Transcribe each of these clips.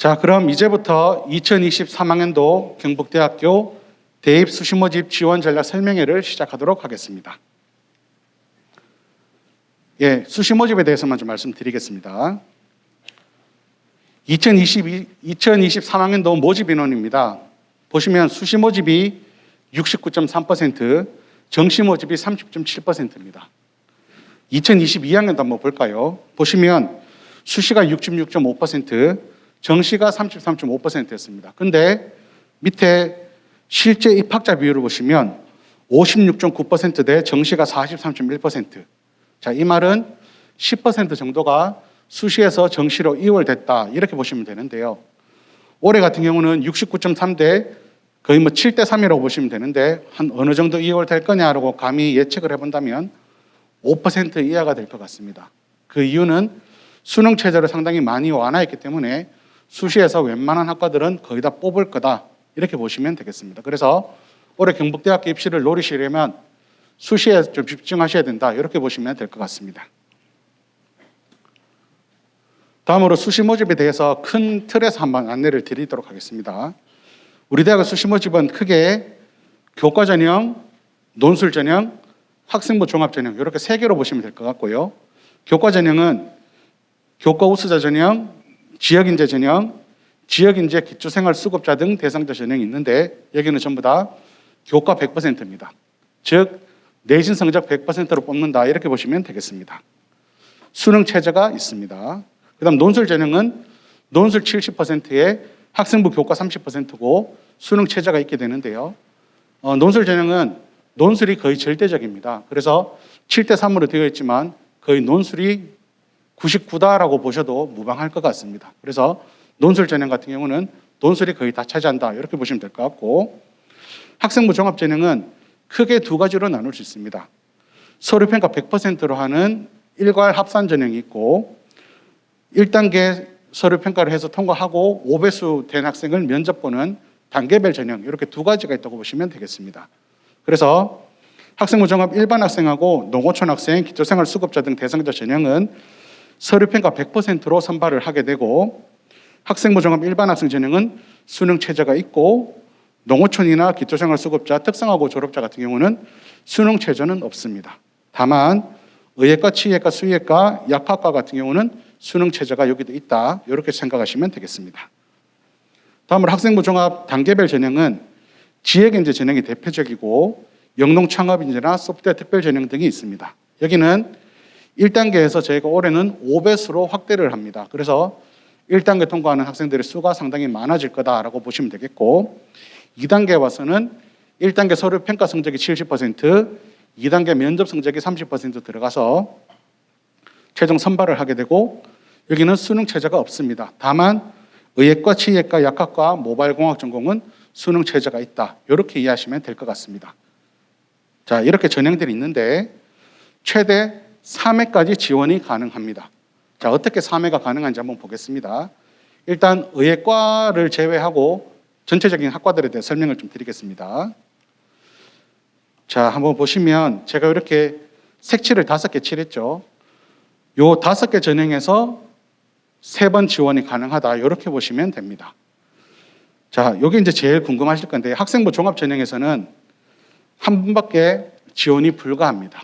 자, 그럼 이제부터 2023학년도 경북대학교 대입 수시 모집 지원 전략 설명회를 시작하도록 하겠습니다. 예, 수시 모집에 대해서만 좀 말씀드리겠습니다. 2023학년도 모집 인원입니다. 보시면 수시 모집이 69.3%, 정시 모집이 30.7%입니다. 2022학년도 한번 볼까요? 보시면 수시가 66.5%, 정시가 33.5%였습니다. 근데 밑에 실제 입학자 비율을 보시면 56.9% 대 정시가 43.1%. 자, 이 말은 10% 정도가 수시에서 정시로 이월됐다. 이렇게 보시면 되는데요. 올해 같은 경우는 69.3 대 거의 7대 3이라고 보시면 되는데 한 어느 정도 이월될 거냐라고 감히 예측을 해본다면 5% 이하가 될 것 같습니다. 그 이유는 수능 체제를 상당히 많이 완화했기 때문에 수시에서 웬만한 학과들은 거의 다 뽑을 거다. 이렇게 보시면 되겠습니다. 그래서 올해 경북대학교 입시를 노리시려면 수시에 좀 집중하셔야 된다. 이렇게 보시면 될 것 같습니다. 다음으로 수시 모집에 대해서 큰 틀에서 한번 안내를 드리도록 하겠습니다. 우리 대학의 수시 모집은 크게 교과 전형, 논술 전형, 학생부 종합 전형 이렇게 세 개로 보시면 될 것 같고요. 교과 전형은 교과 우수자 전형, 지역인재 전형, 지역인재 기초생활수급자 등 대상자 전형이 있는데 여기는 전부 다 교과 100%입니다. 즉 내신 성적 100%로 뽑는다 이렇게 보시면 되겠습니다. 수능 체제가 있습니다. 그 다음 논술 전형은 논술 70%에 학생부 교과 30%고 수능 체제가 있게 되는데요. 논술 전형은 논술이 거의 절대적입니다. 그래서 7대 3으로 되어 있지만 거의 논술이 99다라고 보셔도 무방할 것 같습니다. 그래서 논술 전형 같은 경우는 논술이 거의 다 차지한다 이렇게 보시면 될 것 같고, 학생부 종합 전형은 크게 두 가지로 나눌 수 있습니다. 서류평가 100%로 하는 일괄 합산 전형이 있고 1단계 서류평가를 해서 통과하고 5배수 된 학생을 면접 보는 단계별 전형 이렇게 두 가지가 있다고 보시면 되겠습니다. 그래서 학생부 종합 일반 학생하고 농어촌 학생, 기초생활수급자 등 대상자 전형은 서류평가 100%로 선발을 하게 되고 학생부 종합 일반 학생 전형은 수능 체제가 있고 농어촌이나 기초생활수급자, 특성화고 졸업자 같은 경우는 수능 체제는 없습니다. 다만 의예과, 치예과, 수의예과, 약학과 같은 경우는 수능 체제가 여기도 있다. 이렇게 생각하시면 되겠습니다. 다음으로 학생부 종합 단계별 전형은 지역인재 전형이 대표적이고 영농창업인재나 소프트웨어 특별 전형 등이 있습니다. 여기는 1단계에서 저희가 올해는 5배수로 확대를 합니다. 그래서 1단계 통과하는 학생들의 수가 상당히 많아질 거다라고 보시면 되겠고 2단계에 와서는 1단계 서류 평가 성적이 70%, 2단계 면접 성적이 30% 들어가서 최종 선발을 하게 되고 여기는 수능 체제가 없습니다. 다만 의예과, 치예과, 약학과, 모바일공학 전공은 수능 체제가 있다. 이렇게 이해하시면 될 것 같습니다. 자, 이렇게 전형들이 있는데 최대 3회까지 지원이 가능합니다. 자, 어떻게 3회가 가능한지 한번 보겠습니다. 일단 의예과를 제외하고 전체적인 학과들에 대해 설명을 좀 드리겠습니다. 자, 한번 보시면 제가 이렇게 색칠을 5개 칠했죠. 요 5개 전형에서 3번 지원이 가능하다. 이렇게 보시면 됩니다. 자, 여기 이제 제일 궁금하실 건데 학생부 종합 전형에서는 한 번밖에 지원이 불가합니다.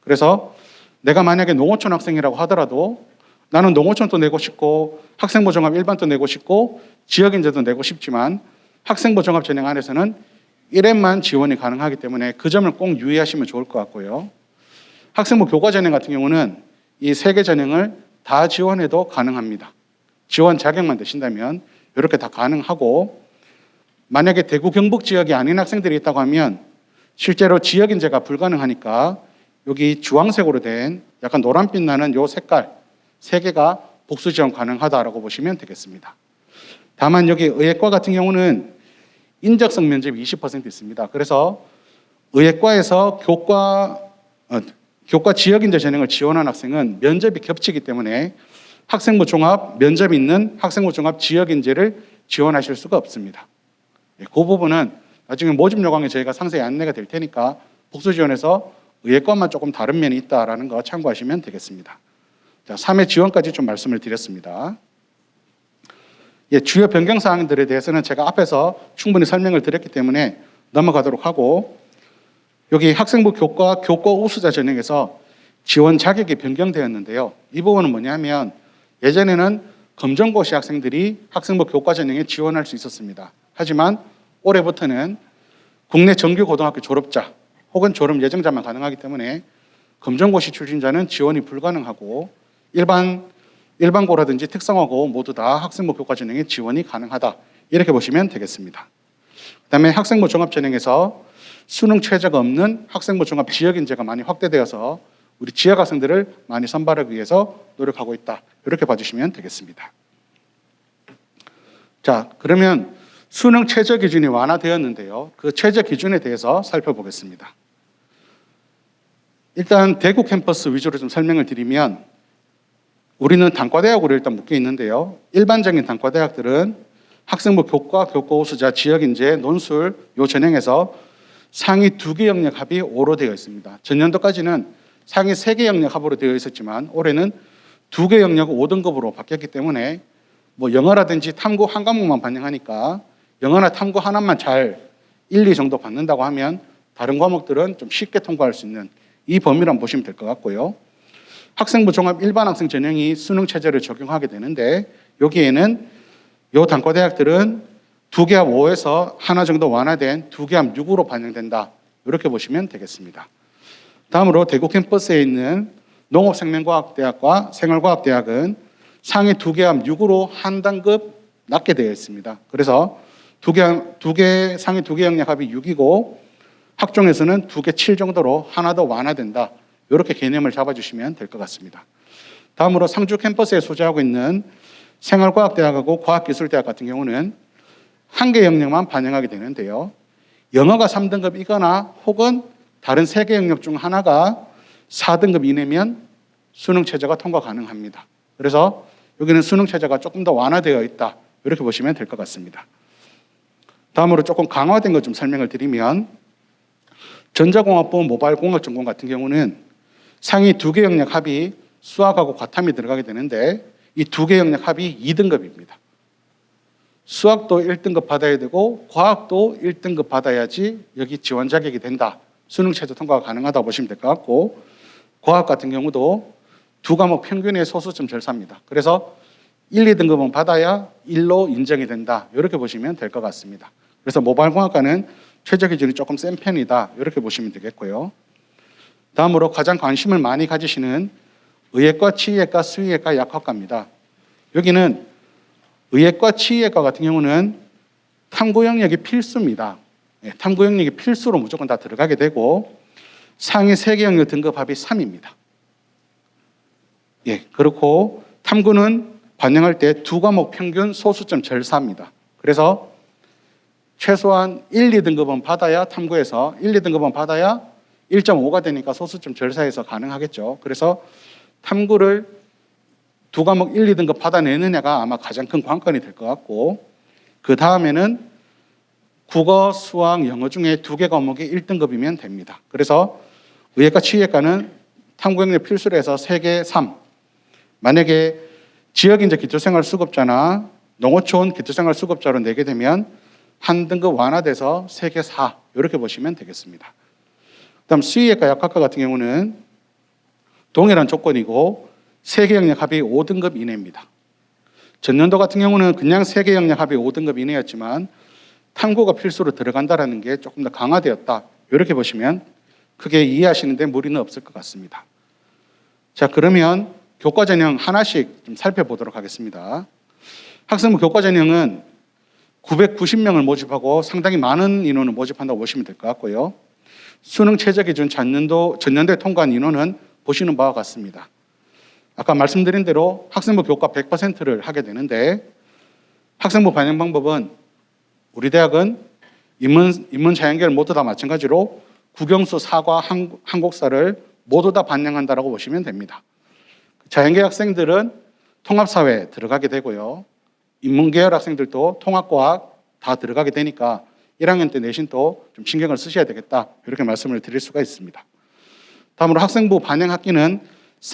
그래서 내가 만약에 농어촌 학생이라고 하더라도 나는 농어촌도 내고 싶고 학생부 종합 일반도 내고 싶고 지역인재도 내고 싶지만 학생부 종합 전형 안에서는 1회만 지원이 가능하기 때문에 그 점을 꼭 유의하시면 좋을 것 같고요. 학생부 교과 전형 같은 경우는 이 3개 전형을 다 지원해도 가능합니다. 지원 자격만 되신다면 이렇게 다 가능하고 만약에 대구 경북 지역이 아닌 학생들이 있다고 하면 실제로 지역인재가 불가능하니까 여기 주황색으로 된 약간 노란빛 나는 요 색깔 3개가 복수 지원 가능하다라고 보시면 되겠습니다. 다만 여기 의예과 같은 경우는 인적성 면접이 20% 있습니다. 그래서 의예과에서 교과 지역인재 전형을 지원한 학생은 면접이 겹치기 때문에 학생부 종합 면접이 있는 학생부 종합 지역인재를 지원하실 수가 없습니다. 그 부분은 나중에 모집 요강에 저희가 상세히 안내가 될 테니까 복수 지원에서 의예과만 조금 다른 면이 있다라는 거 참고하시면 되겠습니다. 자, 3회 지원까지 좀 말씀을 드렸습니다. 예, 주요 변경 사항들에 대해서는 제가 앞에서 충분히 설명을 드렸기 때문에 넘어가도록 하고, 여기 학생부 교과 우수자 전형에서 지원 자격이 변경되었는데요. 이 부분은 뭐냐면 예전에는 검정고시 학생들이 학생부 교과 전형에 지원할 수 있었습니다. 하지만 올해부터는 국내 정규 고등학교 졸업자 혹은 졸업 예정자만 가능하기 때문에 검정고시 출신자는 지원이 불가능하고 일반고라든지 특성화고 모두 다 학생부 교과 전형에 지원이 가능하다. 이렇게 보시면 되겠습니다. 그다음에 학생부 종합 전형에서 수능 최저가 없는 학생부 종합 지역 인재가 많이 확대되어서 우리 지역 학생들을 많이 선발하기 위해서 노력하고 있다. 이렇게 봐주시면 되겠습니다. 자, 그러면 수능 최저 기준이 완화되었는데요. 그 최저 기준에 대해서 살펴보겠습니다. 일단 대구 캠퍼스 위주로 좀 설명을 드리면 우리는 단과대학으로 일단 묶여 있는데요. 일반적인 단과대학들은 학생부 교과 우수자, 지역인재, 논술 요 전형에서 상위 2개 영역 합이 5로 되어 있습니다. 전년도까지는 상위 3개 영역 합으로 되어 있었지만 올해는 2개 영역 5등급으로 바뀌었기 때문에 뭐 영어라든지 탐구 한 과목만 반영하니까 영어나 탐구 하나만 잘 1, 2 정도 받는다고 하면 다른 과목들은 좀 쉽게 통과할 수 있는 이 범위란 보시면 될 것 같고요. 학생부 종합 일반 학생 전형이 수능 체제를 적용하게 되는데 여기에는 요 단과대학들은 2개 합 5에서 하나 정도 완화된 2개 합 6으로 반영된다. 이렇게 보시면 되겠습니다. 다음으로 대구 캠퍼스에 있는 농업생명과학대학과 생활과학대학은 상위 2개 합 6으로 한 단급 낮게 되어 있습니다. 그래서 상위 2개 영역 합이 6이고 학종에서는 2개 7 정도로 하나 더 완화된다. 이렇게 개념을 잡아주시면 될 것 같습니다. 다음으로 상주 캠퍼스에 소재하고 있는 생활과학대학하고 과학기술대학 같은 경우는 한 개 영역만 반영하게 되는데요. 영어가 3등급이거나 혹은 다른 3개 영역 중 하나가 4등급 이내면 수능 체제가 통과 가능합니다. 그래서 여기는 수능 체제가 조금 더 완화되어 있다. 이렇게 보시면 될 것 같습니다. 다음으로 조금 강화된 것 좀 설명을 드리면 전자공학부 모바일공학전공 같은 경우는 상위 2개 영역 합이 수학하고 과탐이 들어가게 되는데 이 2개 영역 합이 2등급입니다. 수학도 1등급 받아야 되고 과학도 1등급 받아야지 여기 지원 자격이 된다. 수능 체제 통과가 가능하다고 보시면 될 것 같고 과학 같은 경우도 2과목 평균의 소수점 절사입니다. 그래서 1, 2등급은 받아야 1로 인정이 된다. 이렇게 보시면 될 것 같습니다. 그래서 모바일공학과는 최저 기준이 조금 센 편이다. 이렇게 보시면 되겠고요. 다음으로 가장 관심을 많이 가지시는 의예과, 치의예과, 수의예과, 약학과입니다. 여기는 의예과, 치의예과 같은 경우는 탐구 영역이 필수입니다. 탐구 영역이 필수로 무조건 다 들어가게 되고 상위 3개 영역 등급 합이 3입니다. 그렇고 탐구는 반영할 때 2과목 평균 소수점 절사입니다. 그래서 최소한 1, 2등급은 받아야 탐구에서 1, 2등급은 받아야 1.5가 되니까 소수점 절사에서 가능하겠죠. 그래서 탐구를 2과목 1, 2등급 받아내느냐가 아마 가장 큰 관건이 될 것 같고 그 다음에는 국어, 수학, 영어 중에 2개 과목이 1등급이면 됩니다. 그래서 의예과, 치의예과는 탐구 영역 필수로 해서 3개 3. 만약에 지역인재 기초생활수급자나 농어촌 기초생활수급자로 내게 되면 한 등급 완화돼서 3개 4 이렇게 보시면 되겠습니다. 그다음 수의예과, 약학과 같은 경우는 동일한 조건이고 3개 영역 합이 5등급 이내입니다. 전년도 같은 경우는 그냥 3개 영역 합이 5등급 이내였지만 탐구가 필수로 들어간다는 게 조금 더 강화되었다. 이렇게 보시면 크게 이해하시는 데 무리는 없을 것 같습니다. 자, 그러면 교과 전형 하나씩 좀 살펴보도록 하겠습니다. 학생부 교과 전형은 990명을 모집하고 상당히 많은 인원을 모집한다고 보시면 될 것 같고요. 수능 최저 기준 전년도에 통과한 인원은 보시는 바와 같습니다. 아까 말씀드린 대로 학생부 교과 100%를 하게 되는데 학생부 반영 방법은 우리 대학은 인문 자연계열 모두 다 마찬가지로 국영수, 사과, 한국사를 모두 다 반영한다라고 보시면 됩니다. 자연계 학생들은 통합사회 들어가게 되고요. 인문계열 학생들도 통합과학 다 들어가게 되니까 1학년 때 내신도 좀 신경을 쓰셔야 되겠다. 이렇게 말씀을 드릴 수가 있습니다. 다음으로 학생부 반영 학기는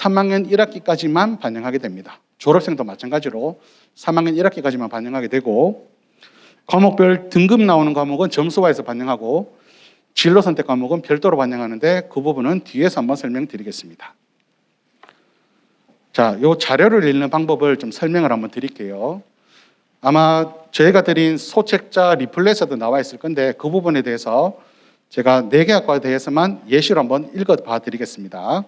3학년 1학기까지만 반영하게 됩니다. 졸업생도 마찬가지로 3학년 1학기까지만 반영하게 되고 과목별 등급 나오는 과목은 점수화해서 반영하고 진로 선택 과목은 별도로 반영하는데 그 부분은 뒤에서 한번 설명드리겠습니다. 자, 이 자료를 읽는 방법을 좀 설명을 한번 드릴게요. 아마 저희가 드린 소책자 리플렛에도 나와 있을 건데 그 부분에 대해서 제가 4개 학과에 대해서만 예시로 한번 읽어봐 드리겠습니다.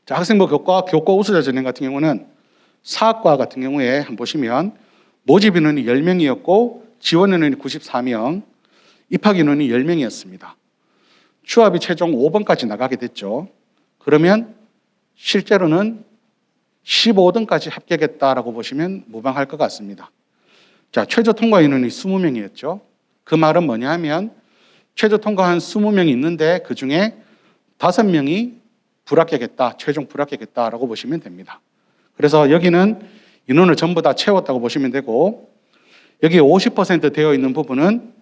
자, 학생부 교과 우수자 전형 같은 경우는 사학과 같은 경우에 한번 보시면 모집 인원이 10명이었고 지원 인원이 94명, 입학 인원이 10명이었습니다. 추합이 최종 5번까지 나가게 됐죠. 그러면 실제로는 15등까지 합격했다라고 보시면 무방할 것 같습니다. 자, 최저 통과 인원이 20명이었죠. 그 말은 뭐냐 하면 최저 통과한 20명이 있는데 그 중에 5명이 불합격했다, 최종 불합격했다라고 보시면 됩니다. 그래서 여기는 인원을 전부 다 채웠다고 보시면 되고 여기 50% 되어 있는 부분은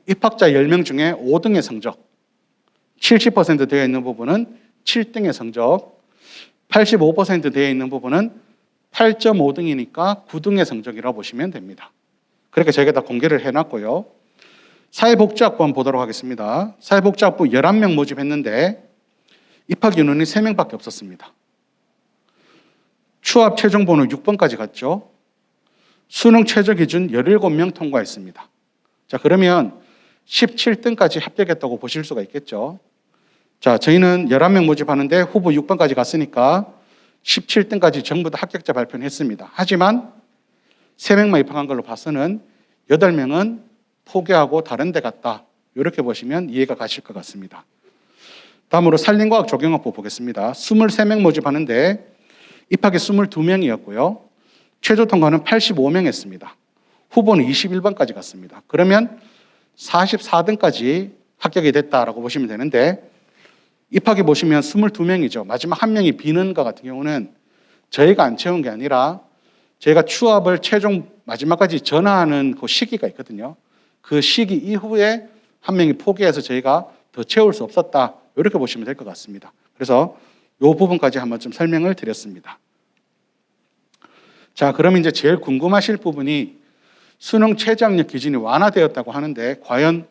입학자 10명 중에 5등의 성적, 70% 되어 있는 부분은 7등의 성적, 85% 되어 있는 부분은 8.5등이니까 9등의 성적이라고 보시면 됩니다. 그렇게 저희가 다 공개를 해놨고요. 사회복지학부 한번 보도록 하겠습니다. 사회복지학부 11명 모집했는데 입학 인원이 3명밖에 없었습니다. 추합 최종 번호 6번까지 갔죠. 수능 최저 기준 17명 통과했습니다. 자, 그러면 17등까지 합격했다고 보실 수가 있겠죠. 자, 저희는 11명 모집하는데 후보 6번까지 갔으니까 17등까지 전부 다 합격자 발표는 했습니다. 하지만 3명만 입학한 걸로 봐서는 8명은 포기하고 다른 데 갔다. 이렇게 보시면 이해가 가실 것 같습니다. 다음으로 산림과학 조경학부 보겠습니다. 23명 모집하는데 입학이 22명이었고요. 최저 통과는 85명 했습니다. 후보는 21번까지 갔습니다. 그러면 44등까지 합격이 됐다라고 보시면 되는데 입학이 보시면 22명이죠. 마지막 1명이 비는 것 같은 경우는 저희가 안 채운 게 아니라 저희가 추합을 최종 마지막까지 전화하는 그 시기가 있거든요. 그 시기 이후에 1명이 포기해서 저희가 더 채울 수 없었다. 이렇게 보시면 될 것 같습니다. 그래서 이 부분까지 한번 좀 설명을 드렸습니다. 자, 그럼 이제 제일 궁금하실 부분이 수능 최저학력 기준이 완화되었다고 하는데 과연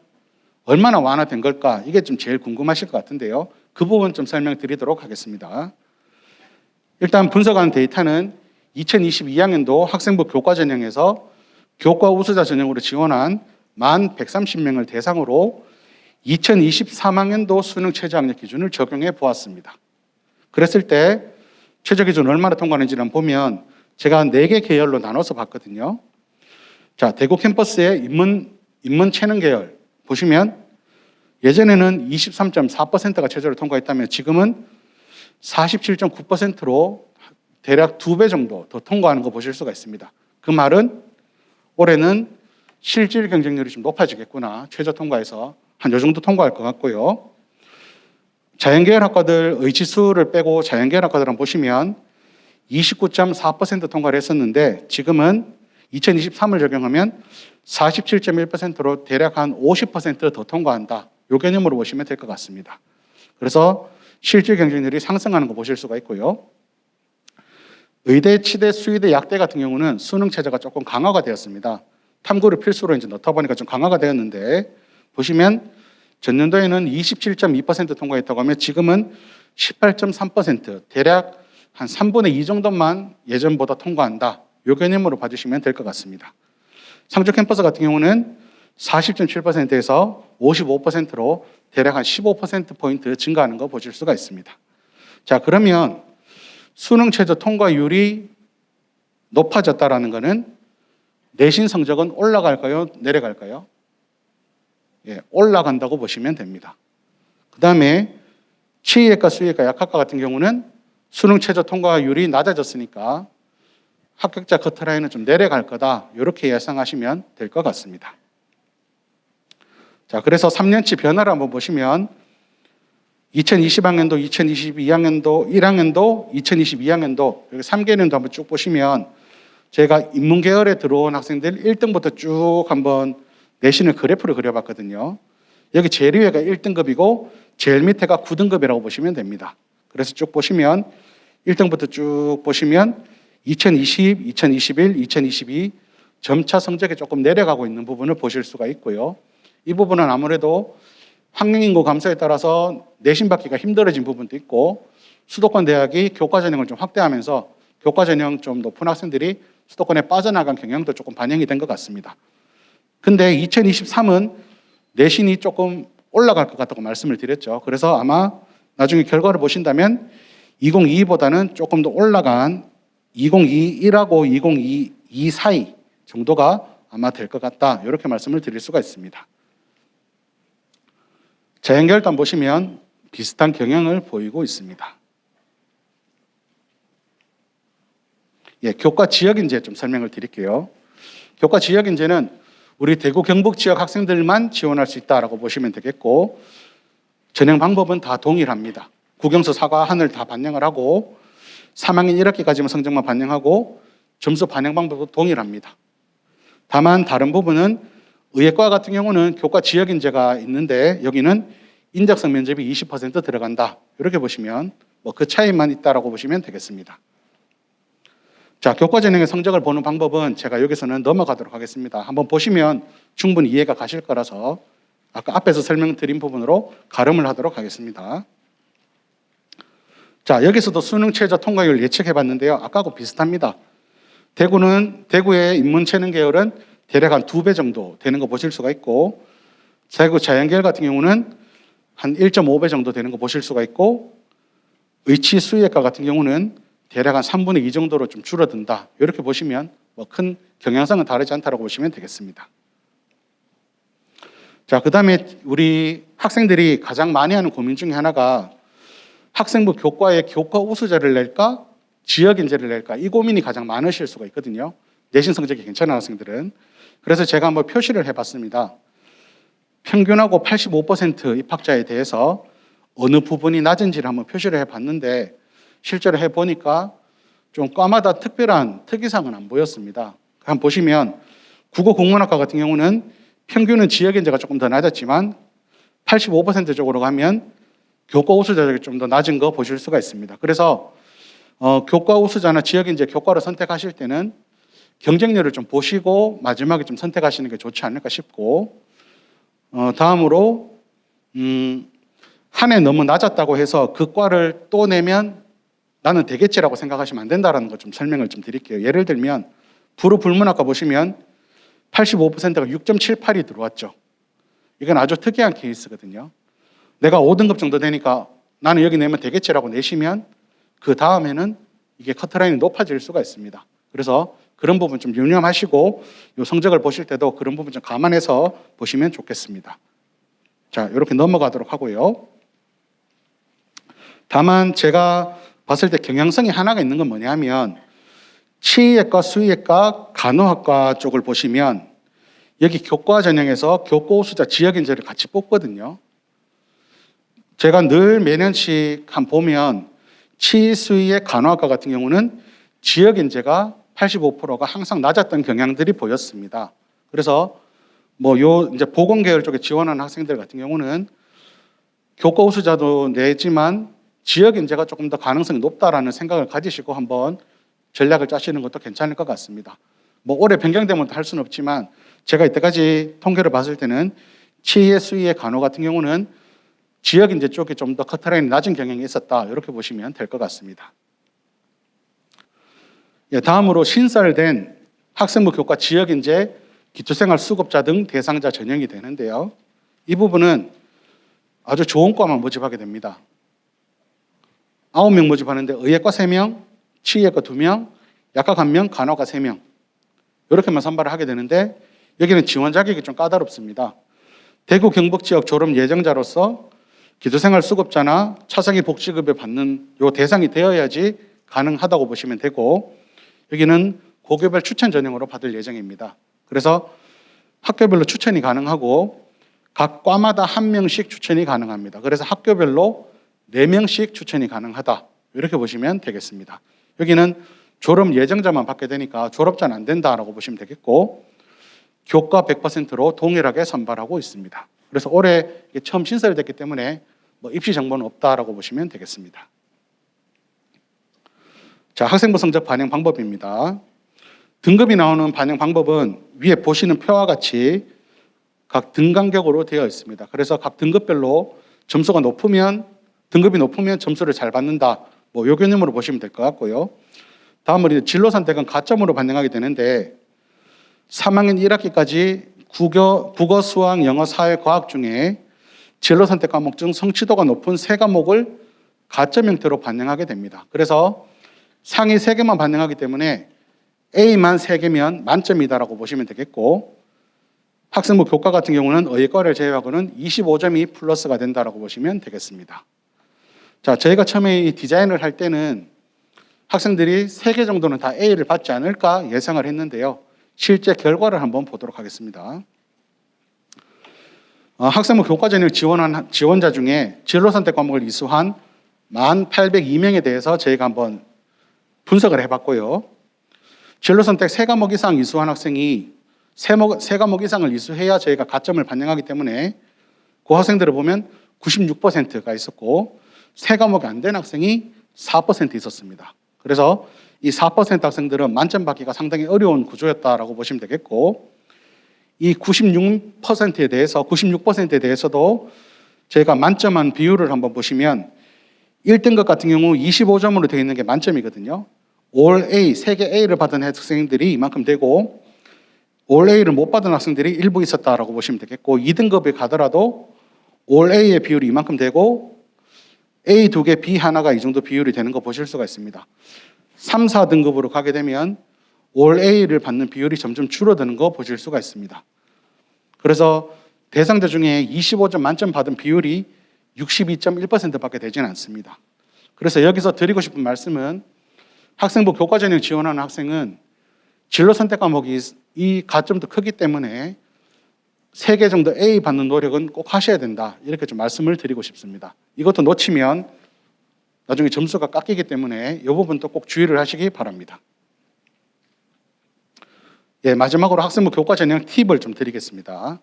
얼마나 완화된 걸까? 이게 좀 제일 궁금하실 것 같은데요. 그 부분 좀 설명드리도록 하겠습니다. 일단 분석한 데이터는 2022학년도 학생부 교과 전형에서 교과 우수자 전형으로 지원한 130명을 대상으로 2023학년도 수능 최저학력 기준을 적용해 보았습니다. 그랬을 때 최저 기준 얼마나 통과하는지를 보면 제가 4개 계열로 나눠서 봤거든요. 자, 대구 캠퍼스의 인문 체능 계열 보시면 예전에는 23.4%가 최저를 통과했다면 지금은 47.9%로 대략 2배 정도 더 통과하는 거 보실 수가 있습니다. 그 말은 올해는 실질 경쟁률이 좀 높아지겠구나. 최저 통과해서 한 요 정도 통과할 것 같고요. 자연계열 학과들의 지수를 빼고 자연계열 학과들 한번 보시면 29.4% 통과를 했었는데 지금은 2023을 적용하면 47.1%로 대략 한 50% 더 통과한다. 이 개념으로 보시면 될 것 같습니다. 그래서 실질 경쟁률이 상승하는 거 보실 수가 있고요. 의대, 치대, 수의대, 약대 같은 경우는 수능 체제가 조금 강화가 되었습니다. 탐구를 필수로 이제 넣다 보니까 좀 강화가 되었는데 보시면 전년도에는 27.2% 통과했다고 하면 지금은 18.3% 대략 한 3분의 2 정도만 예전보다 통과한다. 이 개념으로 봐주시면 될 것 같습니다. 상주 캠퍼스 같은 경우는 40.7%에서 55%로 대략 한 15%포인트 증가하는 거 보실 수가 있습니다. 자, 그러면 수능 최저 통과율이 높아졌다라는 것은 내신 성적은 올라갈까요? 내려갈까요? 예, 올라간다고 보시면 됩니다. 그 다음에 치의학과, 수의학과, 약학과 같은 경우는 수능 최저 통과율이 낮아졌으니까 합격자 커트라인은 좀 내려갈 거다. 이렇게 예상하시면 될 것 같습니다. 자, 그래서 3년치 변화를 한번 보시면 2020학년도, 2022학년도, 1학년도, 2022학년도 여기 3개년도 한번 쭉 보시면 제가 인문계열에 들어온 학생들 1등부터 쭉 한번 내신을 그래프를 그려봤거든요. 여기 제일 위에가 1등급이고 제일 밑에가 9등급이라고 보시면 됩니다. 그래서 쭉 보시면 1등부터 쭉 보시면 2020, 2021, 2022 점차 성적이 조금 내려가고 있는 부분을 보실 수가 있고요. 이 부분은 아무래도 학령인구 감소에 따라서 내신 받기가 힘들어진 부분도 있고 수도권 대학이 교과 전형을 좀 확대하면서 교과 전형 좀 높은 학생들이 수도권에 빠져나간 경향도 조금 반영이 된 것 같습니다. 근데 2023은 내신이 조금 올라갈 것 같다고 말씀을 드렸죠. 그래서 아마 나중에 결과를 보신다면 2022보다는 조금 더 올라간 2021하고 2022 사이 정도가 아마 될 것 같다. 이렇게 말씀을 드릴 수가 있습니다. 자연계열단 보시면 비슷한 경향을 보이고 있습니다. 예, 교과 지역인재 좀 설명을 드릴게요. 교과 지역인재는 우리 대구 경북 지역 학생들만 지원할 수 있다라고 보시면 되겠고 전형 방법은 다 동일합니다. 국영수, 사과, 하늘 다 반영을 하고 3학년 1학기까지만 성적만 반영하고 점수 반영 방법도 동일합니다. 다만 다른 부분은 의예과 같은 경우는 교과 지역인재가 있는데 여기는 인적성 면접이 20% 들어간다. 이렇게 보시면 그 차이만 있다라고 보시면 되겠습니다. 자, 교과 전형의 성적을 보는 방법은 제가 여기서는 넘어가도록 하겠습니다. 한번 보시면 충분히 이해가 가실 거라서 아까 앞에서 설명드린 부분으로 가름을 하도록 하겠습니다. 자, 여기서도 수능 최저 통과율 예측해 봤는데요. 아까하고 비슷합니다. 대구의 인문체능 계열은 대략 한 2배 정도 되는 거 보실 수가 있고 대구 자연계열 같은 경우는 한 1.5배 정도 되는 거 보실 수가 있고 의치 수의학과 같은 경우는 대략 한 3분의 2 정도로 좀 줄어든다. 이렇게 보시면 큰 경향성은 다르지 않다고 보시면 되겠습니다. 자, 그 다음에 우리 학생들이 가장 많이 하는 고민 중에 하나가 학생부 교과에 교과 우수자를 낼까 지역인재를 낼까 이 고민이 가장 많으실 수가 있거든요. 내신 성적이 괜찮은 학생들은. 그래서 제가 한번 표시를 해봤습니다. 평균하고 85% 입학자에 대해서 어느 부분이 낮은지를 한번 표시를 해봤는데 실제로 해보니까 좀 과마다 특별한 특이사항은 안 보였습니다. 한번 보시면 국어 국문학과 같은 경우는 평균은 지역인재가 조금 더 낮았지만 85% 쪽으로 가면 교과 우수자가 좀 더 낮은 거 보실 수가 있습니다. 그래서 교과 우수자나 지역인재 교과를 선택하실 때는 경쟁률을 좀 보시고 마지막에 좀 선택하시는 게 좋지 않을까 싶고 다음으로 한 해 너무 낮았다고 해서 그 과를 또 내면 나는 되겠지라고 생각하시면 안 된다는 거 좀 설명을 좀 드릴게요. 예를 들면 불문학과 보시면 85%가 6.78이 들어왔죠. 이건 아주 특이한 케이스거든요. 내가 5등급 정도 되니까 나는 여기 내면 되겠지라고 내시면 그 다음에는 이게 커트라인이 높아질 수가 있습니다. 그래서 그런 부분 좀 유념하시고 이 성적을 보실 때도 그런 부분 좀 감안해서 보시면 좋겠습니다. 자, 이렇게 넘어가도록 하고요. 다만 제가 봤을 때 경향성이 하나가 있는 건 뭐냐면 치의학과, 수의학과, 간호학과 쪽을 보시면 여기 교과 전형에서 교과 우수자 지역인재를 같이 뽑거든요. 제가 늘 매년씩 보면 치의, 수의의 간호학과 같은 경우는 지역인재가 85%가 항상 낮았던 경향들이 보였습니다. 그래서 이제 보건계열 쪽에 지원하는 학생들 같은 경우는 교과 우수자도 내지만 지역인재가 조금 더 가능성이 높다라는 생각을 가지시고 한번 전략을 짜시는 것도 괜찮을 것 같습니다. 올해 변경되면 할 수는 없지만 제가 이때까지 통계를 봤을 때는 치의, 수의의 간호 같은 경우는 지역인재 쪽에 좀 더 커트라인이 낮은 경향이 있었다. 이렇게 보시면 될 것 같습니다. 다음으로 신설된 학생부 교과 지역인재, 기초생활 수급자 등 대상자 전형이 되는데요. 이 부분은 아주 좋은 과만 모집하게 됩니다. 9명 모집하는데 의예과 3명, 치의학과 2명, 약학 1명, 간호과 3명 이렇게만 선발을 하게 되는데 여기는 지원 자격이 좀 까다롭습니다. 대구 경북 지역 졸업 예정자로서 기초생활 수급자나 차상위 복지급여 받는 요 대상이 되어야지 가능하다고 보시면 되고 여기는 고교별 추천 전형으로 받을 예정입니다. 그래서 학교별로 추천이 가능하고 각 과마다 1명씩 추천이 가능합니다. 그래서 학교별로 4명씩 추천이 가능하다. 이렇게 보시면 되겠습니다. 여기는 졸업 예정자만 받게 되니까 졸업자는 안 된다라고 보시면 되겠고 교과 100%로 동일하게 선발하고 있습니다. 그래서 올해 처음 신설됐기 때문에 입시 정보는 없다라고 보시면 되겠습니다. 자, 학생부 성적 반영 방법입니다. 등급이 나오는 반영 방법은 위에 보시는 표와 같이 각 등간격으로 되어 있습니다. 그래서 각 등급별로 점수가 높으면, 등급이 높으면 점수를 잘 받는다. 뭐 요 개념으로 보시면 될 것 같고요. 다음으로 진로 선택은 가점으로 반영하게 되는데 3학년 1학기까지 국어, 수학, 영어, 사회, 과학 중에 진로 선택 과목 중 성취도가 높은 세 과목을 가점 형태로 반영하게 됩니다. 그래서 상위 3개만 반영하기 때문에 A만 3개면 만점이다라고 보시면 되겠고, 학생부 교과 같은 경우는 의과를 제외하고는 25점이 플러스가 된다라고 보시면 되겠습니다. 자, 저희가 처음에 이 디자인을 할 때는 학생들이 3개 정도는 다 A를 받지 않을까 예상을 했는데요. 실제 결과를 한번 보도록 하겠습니다. 학생부 교과 전형을 지원한 지원자 중에 진로 선택 과목을 이수한 1,802명에 대해서 저희가 한번 분석을 해봤고요. 진로 선택 3과목 이상 이수한 학생이 3과목 이상을 이수해야 저희가 가점을 반영하기 때문에 그 학생들을 보면 96%가 있었고 3과목이 안 된 학생이 4% 있었습니다. 그래서 이 4% 학생들은 만점 받기가 상당히 어려운 구조였다라고 보시면 되겠고, 이 96%에 대해서도 저희가 만점한 비율을 한번 보시면 1등급 같은 경우 25점으로 되어 있는 게 만점이거든요. 올 A, 3개 A를 받은 학생들이 이만큼 되고 올 A를 못 받은 학생들이 일부 있었다라고 보시면 되겠고, 2등급에 가더라도 올 A의 비율이 이만큼 되고 A 2개, B 하나가 이 정도 비율이 되는 거 보실 수가 있습니다. 3, 4등급으로 가게 되면 올 A를 받는 비율이 점점 줄어드는 거 보실 수가 있습니다. 그래서 대상자 중에 25점 만점 받은 비율이 62.1%밖에 되지는 않습니다. 그래서 여기서 드리고 싶은 말씀은 학생부 교과 전형 지원하는 학생은 진로 선택 과목이 이 가점도 크기 때문에 3개 정도 A 받는 노력은 꼭 하셔야 된다. 이렇게 좀 말씀을 드리고 싶습니다. 이것도 놓치면 나중에 점수가 깎이기 때문에 이 부분도 꼭 주의를 하시기 바랍니다. 예, 마지막으로 학생부 교과 전형 팁을 좀 드리겠습니다.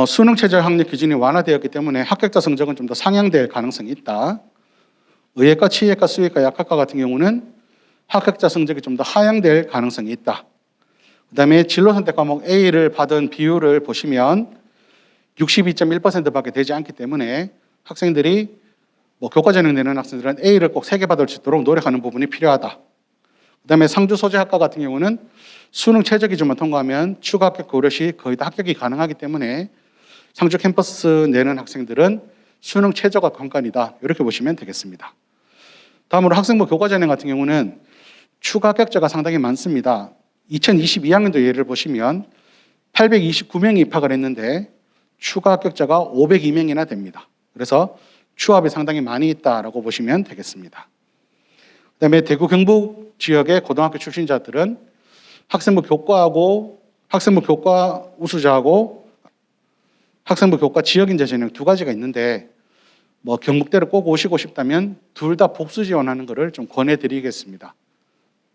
수능 최저 학력 기준이 완화되었기 때문에 합격자 성적은 좀 더 상향될 가능성이 있다. 의예과, 치예과, 수의과, 약학과 같은 경우는 합격자 성적이 좀 더 하향될 가능성이 있다. 그 다음에 진로 선택 과목 A를 받은 비율을 보시면 62.1%밖에 되지 않기 때문에 학생들이 교과 전형 내는 학생들은 A를 꼭 3개 받을 수 있도록 노력하는 부분이 필요하다. 그 다음에 상주 소재학과 같은 경우는 수능 최저 기준만 통과하면 추가 합격 고려 시 거의 다 합격이 가능하기 때문에 상주 캠퍼스 내는 학생들은 수능 최저가 관건이다. 이렇게 보시면 되겠습니다. 다음으로 학생부 교과 전형 같은 경우는 추가 합격자가 상당히 많습니다. 2022학년도 예를 보시면 829명이 입학을 했는데 추가 합격자가 502명이나 됩니다. 그래서 추합이 상당히 많이 있다라고 보시면 되겠습니다. 그다음에 대구 경북 지역의 고등학교 출신자들은 학생부 교과 우수자하고 학생부 교과 지역인재 전형 2가지가 있는데 경북대를 꼭 오시고 싶다면 둘 다 복수 지원하는 것을 좀 권해드리겠습니다.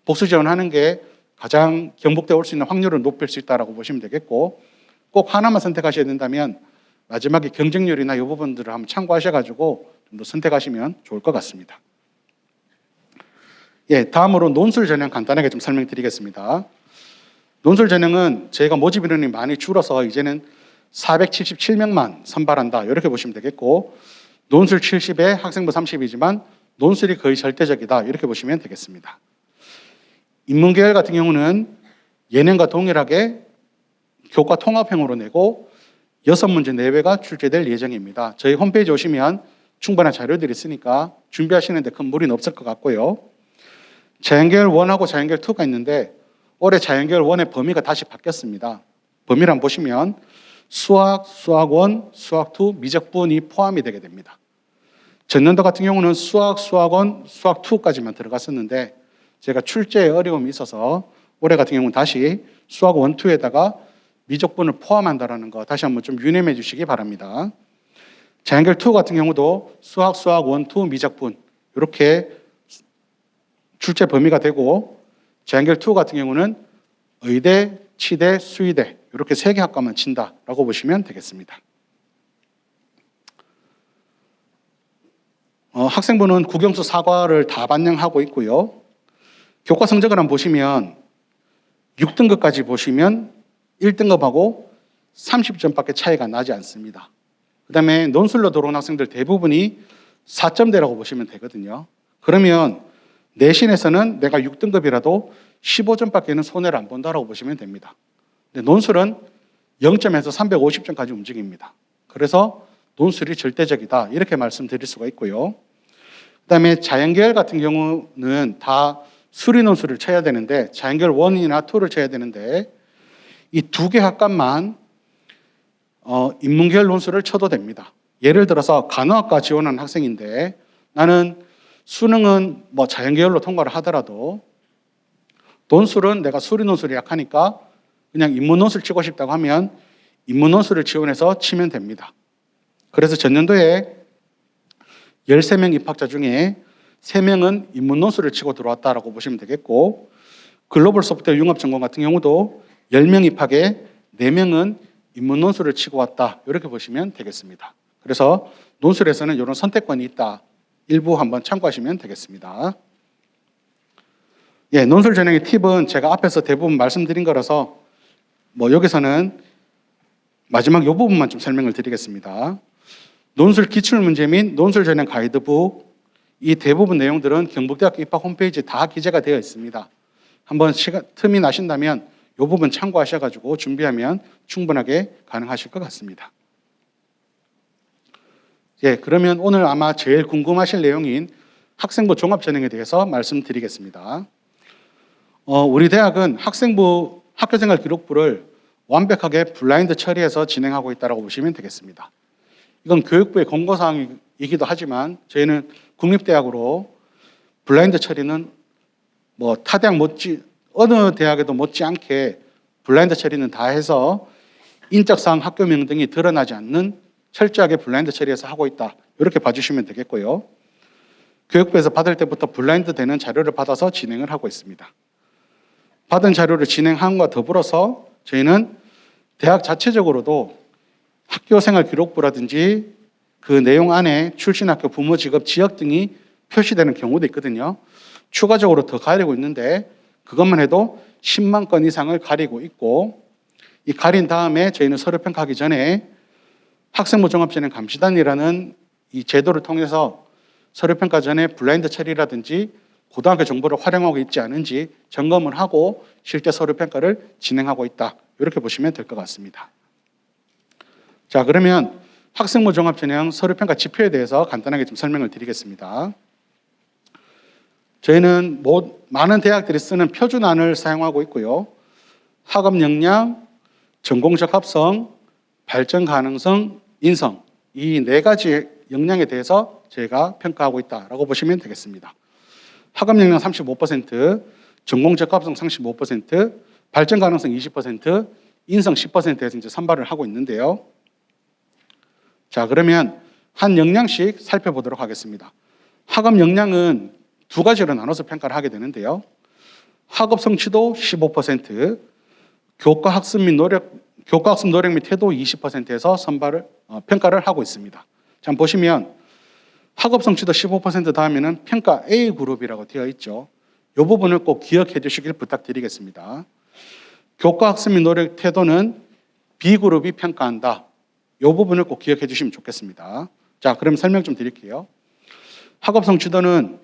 복수 지원하는 게 가장 경북대 올 수 있는 확률을 높일 수 있다고 보시면 되겠고, 꼭 하나만 선택하셔야 된다면 마지막에 경쟁률이나 이 부분들을 한번 참고하셔가지고 좀 더 선택하시면 좋을 것 같습니다. 예, 다음으로 논술 전형 간단하게 좀 설명드리겠습니다. 논술 전형은 저희가 모집 인원이 많이 줄어서 이제는 477명만 선발한다. 이렇게 보시면 되겠고, 논술 70에 학생부 30이지만 논술이 거의 절대적이다. 이렇게 보시면 되겠습니다. 인문계열 같은 경우는 예년과 동일하게 교과 통합형으로 내고 6문제 내외가 출제될 예정입니다. 저희 홈페이지 오시면 충분한 자료들이 있으니까 준비하시는데 큰 무리는 없을 것 같고요. 자연계열 1하고 자연계열 2가 있는데 올해 자연계열 1의 범위가 다시 바뀌었습니다. 범위를 한번 보시면 수학, 수학1, 수학2, 미적분이 포함이 되게 됩니다. 전년도 같은 경우는 수학, 수학1, 수학2까지만 들어갔었는데 제가 출제에 어려움이 있어서 올해 같은 경우는 다시 수학 1, 2에다가 미적분을 포함한다는 거 다시 한번 좀 유념해 주시기 바랍니다. 자연계열 2 같은 경우도 수학, 수학 1, 2, 미적분 이렇게 출제 범위가 되고, 자연계열 2 같은 경우는 의대, 치대, 수의대 이렇게 3개 학과만 친다라고 보시면 되겠습니다. 학생부는 국영수 사과를 다 반영하고 있고요. 교과 성적을 한번 보시면 6등급까지 보시면 1등급하고 30점밖에 차이가 나지 않습니다. 그 다음에 논술로 들어온 학생들 대부분이 4점대라고 보시면 되거든요. 그러면 내신에서는 내가 6등급이라도 15점밖에는 손해를 안 본다라고 보시면 됩니다. 근데 논술은 0점에서 350점까지 움직입니다. 그래서 논술이 절대적이다 이렇게 말씀드릴 수가 있고요. 그 다음에 자연계열 같은 경우는 다 수리 논술을 쳐야 되는데 자연계열 1이나 2를 쳐야 되는데 이 두 개 학과만 인문계열 논술을 쳐도 됩니다. 예를 들어서 간호학과 지원하는 학생인데 나는 수능은 뭐 자연계열로 통과를 하더라도 논술은 내가 수리 논술이 약하니까 그냥 인문 논술 치고 싶다고 하면 인문 논술을 지원해서 치면 됩니다. 그래서 전년도에 13명 입학자 중에 3명은 인문 논술을 치고 들어왔다라고 보시면 되겠고 글로벌 소프트웨어 융합전공 같은 경우도 10명 입학에 4명은 인문 논술을 치고 왔다 이렇게 보시면 되겠습니다. 그래서 논술에서는 이런 선택권이 있다. 일부 한번 참고하시면 되겠습니다. 예, 논술 전형의 팁은 제가 앞에서 대부분 말씀드린 거라서 여기서는 마지막 이 부분만 좀 설명을 드리겠습니다. 논술 기출문제 및 논술 전형 가이드북 이 대부분 내용들은 경북대학교 입학 홈페이지에 다 기재가 되어 있습니다. 한번 틈이 나신다면 이 부분 참고하셔가지고 준비하면 충분하게 가능하실 것 같습니다. 예, 그러면 오늘 아마 제일 궁금하실 내용인 학생부 종합전형에 대해서 말씀드리겠습니다. 우리 대학은 학생부 학교생활 기록부를 완벽하게 블라인드 처리해서 진행하고 있다고 보시면 되겠습니다. 이건 교육부의 권고사항이기도 하지만 저희는 국립대학으로 블라인드 처리는 타 대학 어느 대학에도 못지않게 블라인드 처리는 다 해서 인적사항 학교명 등이 드러나지 않는 철저하게 블라인드 처리해서 하고 있다. 이렇게 봐주시면 되겠고요. 교육부에서 받을 때부터 블라인드 되는 자료를 받아서 진행을 하고 있습니다. 받은 자료를 진행함과 더불어서 저희는 대학 자체적으로도 학교생활 기록부라든지 그 내용 안에 출신학교 부모 직업 지역 등이 표시되는 경우도 있거든요. 추가적으로 더 가리고 있는데 그것만 해도 10만 건 이상을 가리고 있고 이 가린 다음에 저희는 서류평가하기 전에 학생부 종합전형 감시단이라는 이 제도를 통해서 서류평가 전에 블라인드 처리라든지 고등학교 정보를 활용하고 있지 않은지 점검을 하고 실제 서류평가를 진행하고 있다. 이렇게 보시면 될 것 같습니다. 자, 그러면 학생부 종합전형 서류평가 지표에 대해서 간단하게 좀 설명을 드리겠습니다. 저희는 많은 대학들이 쓰는 표준안을 사용하고 있고요. 학업 역량, 전공 적합성, 발전 가능성, 인성 이 4가지 역량에 대해서 저희가 평가하고 있다라고 보시면 되겠습니다. 학업 역량 35%, 전공 적합성 35%, 발전 가능성 20%, 인성 10%에서 이제 선발을 하고 있는데요. 자, 그러면 한 역량씩 살펴보도록 하겠습니다. 학업 역량은 2가지로 나눠서 평가를 하게 되는데요. 학업 성취도 15%, 교과 학습 노력 및 태도 20%에서 평가를 하고 있습니다. 자, 한번 보시면 학업 성취도 15% 다음에는 평가 A 그룹이라고 되어 있죠. 이 부분을 꼭 기억해 주시길 부탁드리겠습니다. 교과 학습 및 노력 태도는 B 그룹이 평가한다. 이 부분을 꼭 기억해 주시면 좋겠습니다. 자, 그럼 설명 좀 드릴게요. 학업 성취도는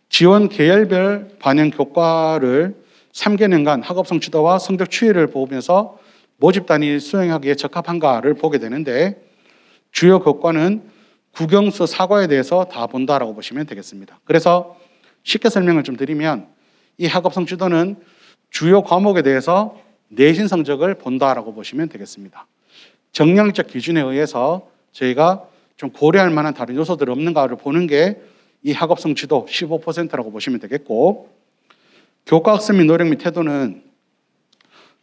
지원 계열별 반영 교과를 3개년간 학업 성취도와 성적 추이를 보면서 모집단이 수행하기에 적합한가를 보게 되는데 주요 교과는 국영수 사과에 대해서 다 본다라고 보시면 되겠습니다. 그래서 쉽게 설명을 좀 드리면 이 학업 성취도는 주요 과목에 대해서 내신 성적을 본다라고 보시면 되겠습니다. 정량적 기준에 의해서 저희가 좀 고려할 만한 다른 요소들이 없는가를 보는 게 이 학업 성취도 15%라고 보시면 되겠고 교과 학습 및 노력 및 태도는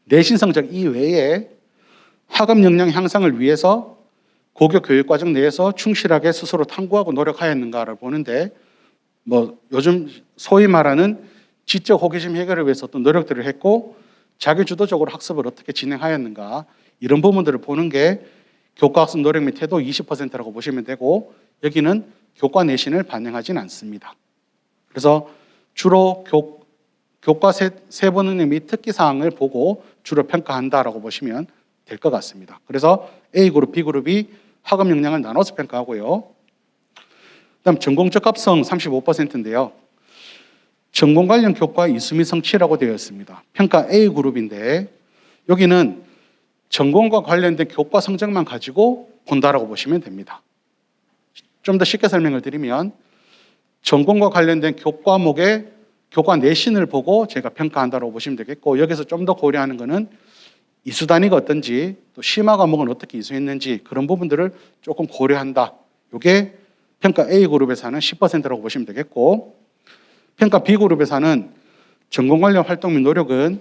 내신 성적 이외에 학업 역량 향상을 위해서 고교 교육과정 내에서 충실하게 스스로 탐구하고 노력하였는가를 보는데 요즘 소위 말하는 지적 호기심 해결을 위해서 어떤 노력들을 했고 자기 주도적으로 학습을 어떻게 진행하였는가 이런 부분들을 보는 게 교과 학습 노력 및 태도 20%라고 보시면 되고 여기는 교과 내신을 반영하진 않습니다. 그래서 주로 교과 세부 능력 및 특기사항을 보고 주로 평가한다라고 보시면 될 것 같습니다. 그래서 A그룹, B그룹이 학업 역량을 나눠서 평가하고요. 그다음 전공 적합성 35%인데요. 전공 관련 교과 이수미 성취라고 되어 있습니다. 평가 A그룹인데 여기는 전공과 관련된 교과 성적만 가지고 본다라고 보시면 됩니다. 좀 더 쉽게 설명을 드리면 전공과 관련된 교과목의 교과 내신을 보고 제가 평가한다고 보시면 되겠고, 여기서 좀 더 고려하는 것은 이수 단위가 어떤지, 또 심화 과목은 어떻게 이수했는지 그런 부분들을 조금 고려한다. 이게 평가 A그룹에서는 10%라고 보시면 되겠고, 평가 B그룹에서는 전공 관련 활동 및 노력은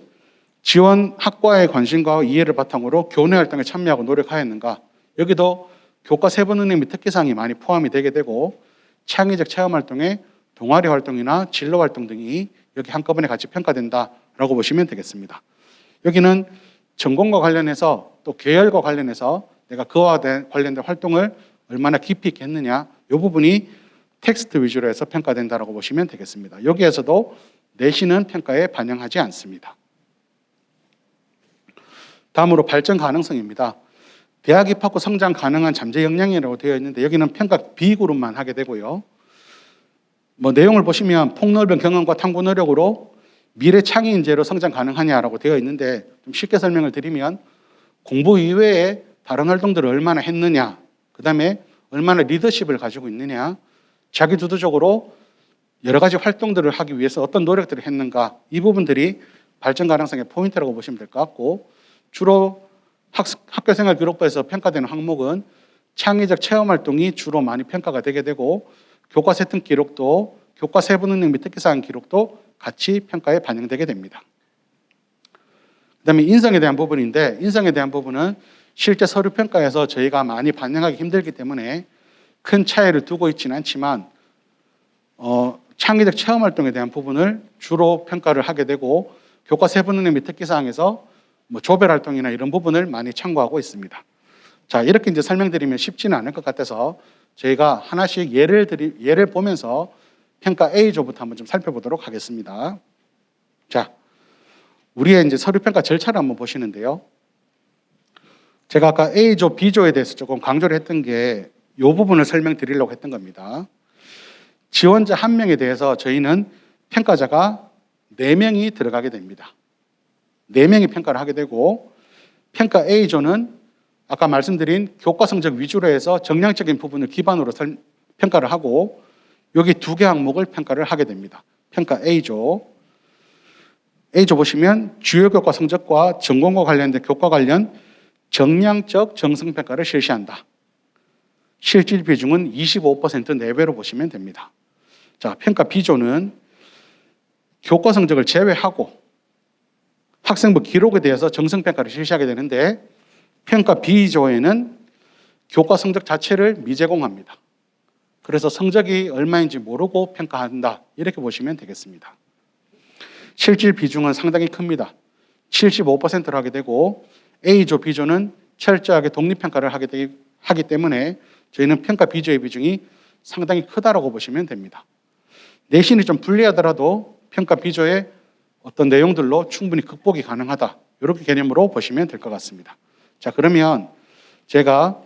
지원 학과의 관심과 이해를 바탕으로 교내 활동에 참여하고 노력하였는가. 여기도 교과 세부 능력 및 특기사항이 많이 포함이 되게 되고, 창의적 체험 활동에 동아리 활동이나 진로 활동 등이 여기 한꺼번에 같이 평가된다라고 보시면 되겠습니다. 여기는 전공과 관련해서 또 계열과 관련해서 내가 그와 관련된 활동을 얼마나 깊이 있게 했느냐, 이 부분이 텍스트 위주로 해서 평가된다라고 보시면 되겠습니다. 여기에서도 내신은 평가에 반영하지 않습니다. 다음으로 발전 가능성입니다. 대학 입학 후 성장 가능한 잠재 역량이라고 되어 있는데 여기는 평가 B그룹만 하게 되고요. 내용을 보시면 폭넓은 경험과 탐구 노력으로 미래 창의 인재로 성장 가능하냐라고 되어 있는데, 좀 쉽게 설명을 드리면 공부 이외에 다른 활동들을 얼마나 했느냐, 그 다음에 얼마나 리더십을 가지고 있느냐, 자기 주도적으로 여러 가지 활동들을 하기 위해서 어떤 노력들을 했는가, 이 부분들이 발전 가능성의 포인트라고 보시면 될 것 같고, 주로 학교생활 기록부에서 평가되는 항목은 창의적 체험 활동이 주로 많이 평가가 되게 되고, 교과 세특 기록도, 교과 세부 능력 및 특기사항 기록도 같이 평가에 반영되게 됩니다. 그다음에 인성에 대한 부분인데, 인성에 대한 부분은 실제 서류 평가에서 저희가 많이 반영하기 힘들기 때문에 큰 차이를 두고 있지는 않지만 창의적 체험 활동에 대한 부분을 주로 평가를 하게 되고, 교과 세부 능력 및 특기사항에서 조별 활동이나 이런 부분을 많이 참고하고 있습니다. 자, 이렇게 이제 설명드리면 쉽지는 않을 것 같아서 저희가 하나씩 예를 보면서 평가 A조부터 한번 좀 살펴보도록 하겠습니다. 자, 우리의 이제 서류 평가 절차를 한번 보시는데요. 제가 아까 A조, B조에 대해서 조금 강조를 했던 게 이 부분을 설명드리려고 했던 겁니다. 지원자 1명에 대해서 저희는 평가자가 4명이 들어가게 됩니다. 4명이 평가를 하게 되고, 평가 A조는 아까 말씀드린 교과 성적 위주로 해서 정량적인 부분을 기반으로 평가를 하고, 여기 2개 항목을 평가를 하게 됩니다. 평가 A조 보시면 주요 교과 성적과 전공과 관련된 교과 관련 정량적 정성평가를 실시한다. 실질 비중은 25% 내외로 보시면 됩니다. 자, 평가 B조는 교과 성적을 제외하고 학생부 기록에 대해서 정성평가를 실시하게 되는데, 평가 B조에는 교과 성적 자체를 미제공합니다. 그래서 성적이 얼마인지 모르고 평가한다, 이렇게 보시면 되겠습니다. 실질 비중은 상당히 큽니다. 75%로 하게 되고, A조, B조는 철저하게 독립평가를 하기 때문에 저희는 평가 B조의 비중이 상당히 크다라고 보시면 됩니다. 내신이 좀 불리하더라도 평가 B조의 어떤 내용들로 충분히 극복이 가능하다, 이렇게 개념으로 보시면 될 것 같습니다. 자, 그러면 제가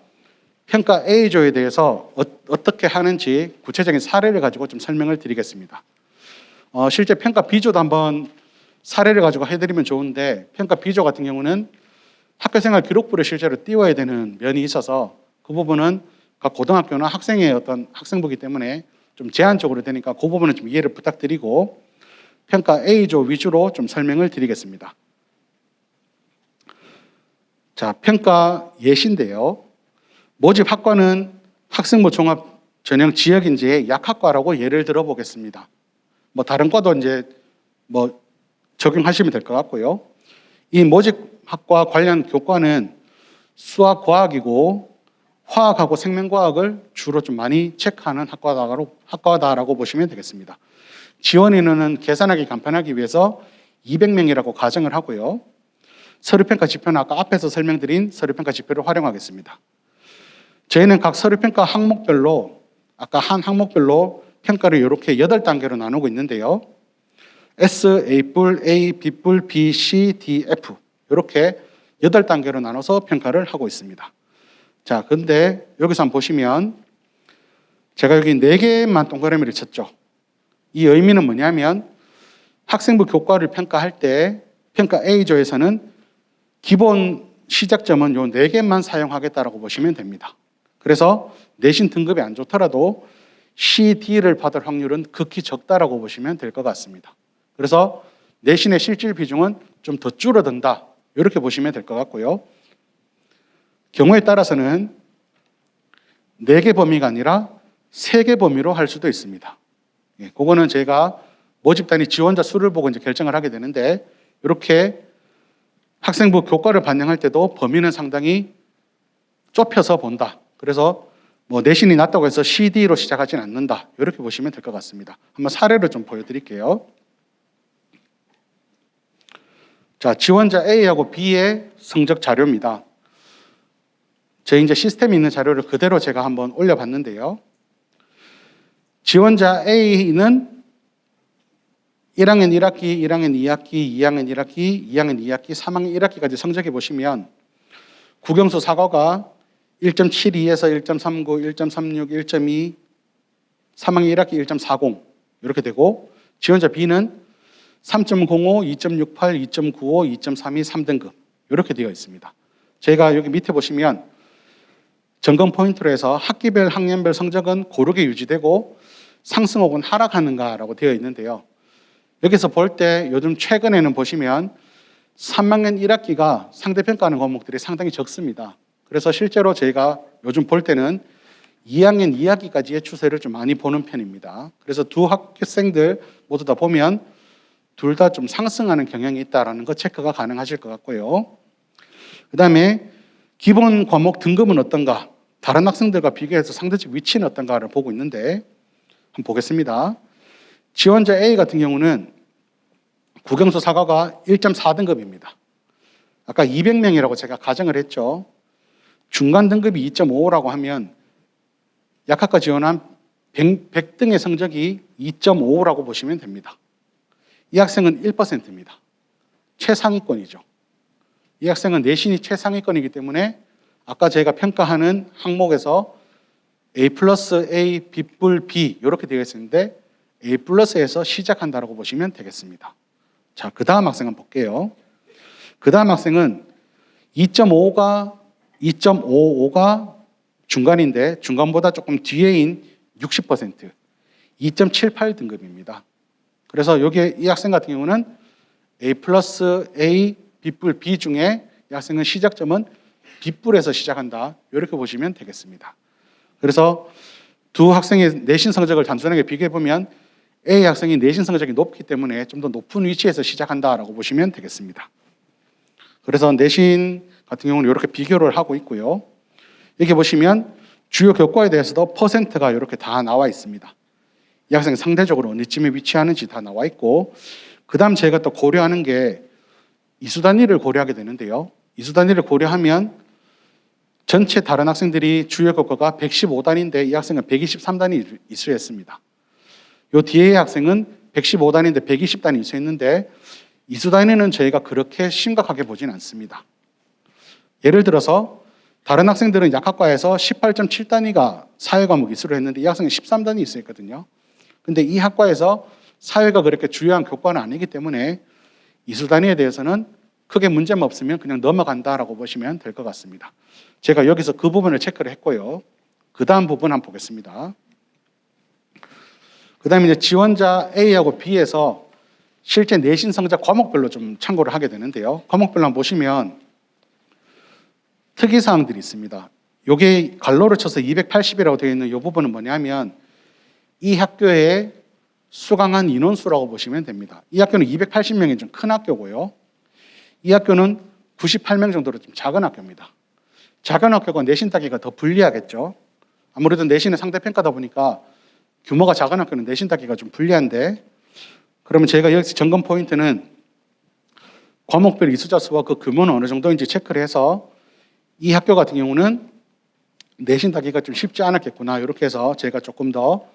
평가 A조에 대해서 어떻게 하는지 구체적인 사례를 가지고 좀 설명을 드리겠습니다. 실제 평가 B조도 한번 사례를 가지고 해드리면 좋은데, 평가 B조 같은 경우는 학교생활 기록부를 실제로 띄워야 되는 면이 있어서 그 부분은 각 고등학교나 학생의 어떤 학생부이기 때문에 좀 제한적으로 되니까 그 부분은 좀 이해를 부탁드리고, 평가 A조 위주로 좀 설명을 드리겠습니다. 자, 평가 예시인데요. 모집 학과는 학생부 종합 전형 지역인지의 약학과라고 예를 들어 보겠습니다. 다른 과도 이제 적용하시면 될 것 같고요. 이 모집 학과 관련 교과는 수학, 과학이고 화학하고 생명과학을 주로 좀 많이 체크하는 학과다라고 보시면 되겠습니다. 지원 인원은 계산하기 간편하기 위해서 200명이라고 가정을 하고요. 서류평가 지표는 아까 앞에서 설명드린 서류평가 지표를 활용하겠습니다. 저희는 각 서류평가 항목별로 아까 한 항목별로 평가를 이렇게 8단계로 나누고 있는데요. S, A뿔, A, B뿔, B, C, D, F 이렇게 8단계로 나눠서 평가를 하고 있습니다. 자, 근데 여기서 한번 보시면 제가 여기 4개만 동그라미를 쳤죠. 이 의미는 뭐냐면 학생부 교과를 평가할 때 평가 A조에서는 기본 시작점은 요 4개만 사용하겠다라고 보시면 됩니다. 그래서 내신 등급이 안 좋더라도 C, D를 받을 확률은 극히 적다라고 보시면 될 것 같습니다. 그래서 내신의 실질 비중은 좀 더 줄어든다. 이렇게 보시면 될 것 같고요. 경우에 따라서는 4개 범위가 아니라 3개 범위로 할 수도 있습니다. 예, 그거는 제가 모집 단위 지원자 수를 보고 이제 결정을 하게 되는데 이렇게 학생부 교과를 반영할 때도 범위는 상당히 좁혀서 본다. 그래서 뭐 내신이 낮다고 해서 CD로 시작하지는 않는다. 이렇게 보시면 될 것 같습니다. 한번 사례를 좀 보여드릴게요. 자, 지원자 A하고 B의 성적 자료입니다. 제 이제 시스템에 있는 자료를 그대로 제가 한번 올려봤는데요. 지원자 A는 1학년 1학기, 1학년 2학기, 2학년 1학기, 2학년 2학기, 3학년 1학기까지 성적해 보시면 국영수 사과가 1.72에서 1.39, 1.36, 1.2, 3학년 1학기 1.40 이렇게 되고 지원자 B는 3.05, 2.68, 2.95, 2.32, 3등급 이렇게 되어 있습니다. 제가 여기 밑에 보시면 점검 포인트로 해서 학기별, 학년별 성적은 고르게 유지되고 상승 혹은 하락하는가라고 되어 있는데요. 여기서 볼 때 요즘 최근에는 보시면 3학년 1학기가 상대평가하는 과목들이 상당히 적습니다. 그래서 실제로 저희가 요즘 볼 때는 2학년 2학기까지의 추세를 좀 많이 보는 편입니다. 그래서 두 학생들 모두 다 보면 둘 다 좀 상승하는 경향이 있다는 거 체크가 가능하실 것 같고요. 그 다음에 기본 과목 등급은 어떤가? 다른 학생들과 비교해서 상대적 위치는 어떤가를 보고 있는데 한번 보겠습니다. 지원자 A 같은 경우는 국영수 사과가 1.4등급입니다. 아까 200명이라고 제가 가정을 했죠. 중간 등급이 2.5라고 하면 약학과 지원한 100등의 성적이 2.5라고 보시면 됩니다. 이 학생은 1%입니다. 최상위권이죠. 이 학생은 내신이 최상위권이기 때문에 아까 제가 평가하는 항목에서 A 플러스 A, B 뿔 B 이렇게 되어 있었는데 A 플러스에서 시작한다고 보시면 되겠습니다. 자, 그 다음 학생 한번 볼게요. 그 다음 학생은 2.55가 중간인데 중간보다 조금 뒤에인 60%, 2.78등급입니다. 그래서 여기 이 학생 같은 경우는 A 플러스 A, B 뿔 B 중에 이 학생은 시작점은 B 뿔에서 시작한다. 이렇게 보시면 되겠습니다. 그래서 두 학생의 내신 성적을 단순하게 비교해 보면 A 학생이 내신 성적이 높기 때문에 좀 더 높은 위치에서 시작한다라고 보시면 되겠습니다. 그래서 내신 같은 경우는 이렇게 비교를 하고 있고요. 여기 보시면 주요 교과에 대해서도 퍼센트가 이렇게 다 나와 있습니다. 이 학생이 상대적으로 어느쯤에 위치하는지 다 나와 있고, 그 다음 제가 또 고려하는 게 이수 단위를 고려하게 되는데요. 이수 단위를 고려하면 전체 다른 학생들이 주요 교과가 115단인데 이 학생은 123단위 이수했습니다. 요 뒤에 학생은 115단인데 120단위 이수했는데 이수 단위는 저희가 그렇게 심각하게 보진 않습니다. 예를 들어서 다른 학생들은 약학과에서 18.7단위가 사회과목 이수를 했는데 이 학생은 13단위 이수했거든요. 근데 이 학과에서 사회가 그렇게 주요한 교과는 아니기 때문에 이수 단위에 대해서는 크게 문제만 없으면 그냥 넘어간다라고 보시면 될 것 같습니다. 제가 여기서 그 부분을 체크를 했고요. 그 다음 부분 한번 보겠습니다. 그 다음에 이제 지원자 A하고 B에서 실제 내신 성적 과목별로 좀 참고를 하게 되는데요. 과목별로 한번 보시면 특이사항들이 있습니다. 요게 갈로를 쳐서 280이라고 되어 있는 이 부분은 뭐냐면 이 학교의 수강한 인원수라고 보시면 됩니다. 이 학교는 280명이 좀 큰 학교고요. 이 학교는 98명 정도로 좀 작은 학교입니다. 작은 학교가 내신 따기가 더 불리하겠죠. 아무래도 내신의 상대평가다 보니까 규모가 작은 학교는 내신 따기가 좀 불리한데, 그러면 제가 여기서 점검 포인트는 과목별 이수자 수와 그 규모는 어느 정도인지 체크를 해서 이 학교 같은 경우는 내신 따기가 좀 쉽지 않았겠구나. 이렇게 해서 제가 조금 더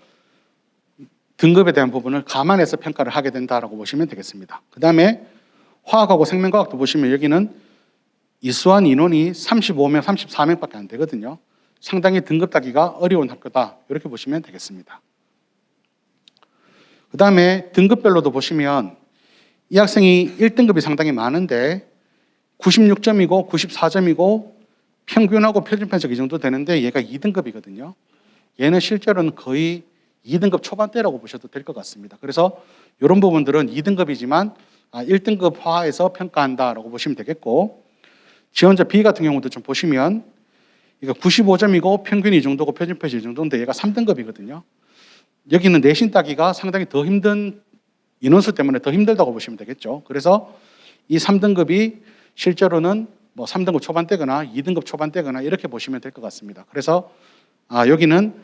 등급에 대한 부분을 감안해서 평가를 하게 된다라고 보시면 되겠습니다. 그 다음에 화학하고 생명과학도 보시면 여기는 이수한 인원이 35명, 34명밖에 안 되거든요. 상당히 등급 따기가 어려운 학교다. 이렇게 보시면 되겠습니다. 그 다음에 등급별로도 보시면 이 학생이 1등급이 상당히 많은데 96점이고 94점이고 평균하고 표준 편차가 이 정도 되는데 얘가 2등급이거든요. 얘는 실제로는 거의 2등급 초반대라고 보셔도 될 것 같습니다. 그래서 이런 부분들은 2등급이지만 1등급 화에서 평가한다라고 보시면 되겠고, 지원자 B 같은 경우도 좀 보시면 이거 95점이고 평균이 이 정도고 표준 편차 이 정도인데 얘가 3등급이거든요. 여기는 내신 따기가 상당히 더 힘든 인원수 때문에 더 힘들다고 보시면 되겠죠. 그래서 이 3등급이 실제로는 뭐 3등급 초반대거나 2등급 초반대거나 이렇게 보시면 될 것 같습니다. 그래서 여기는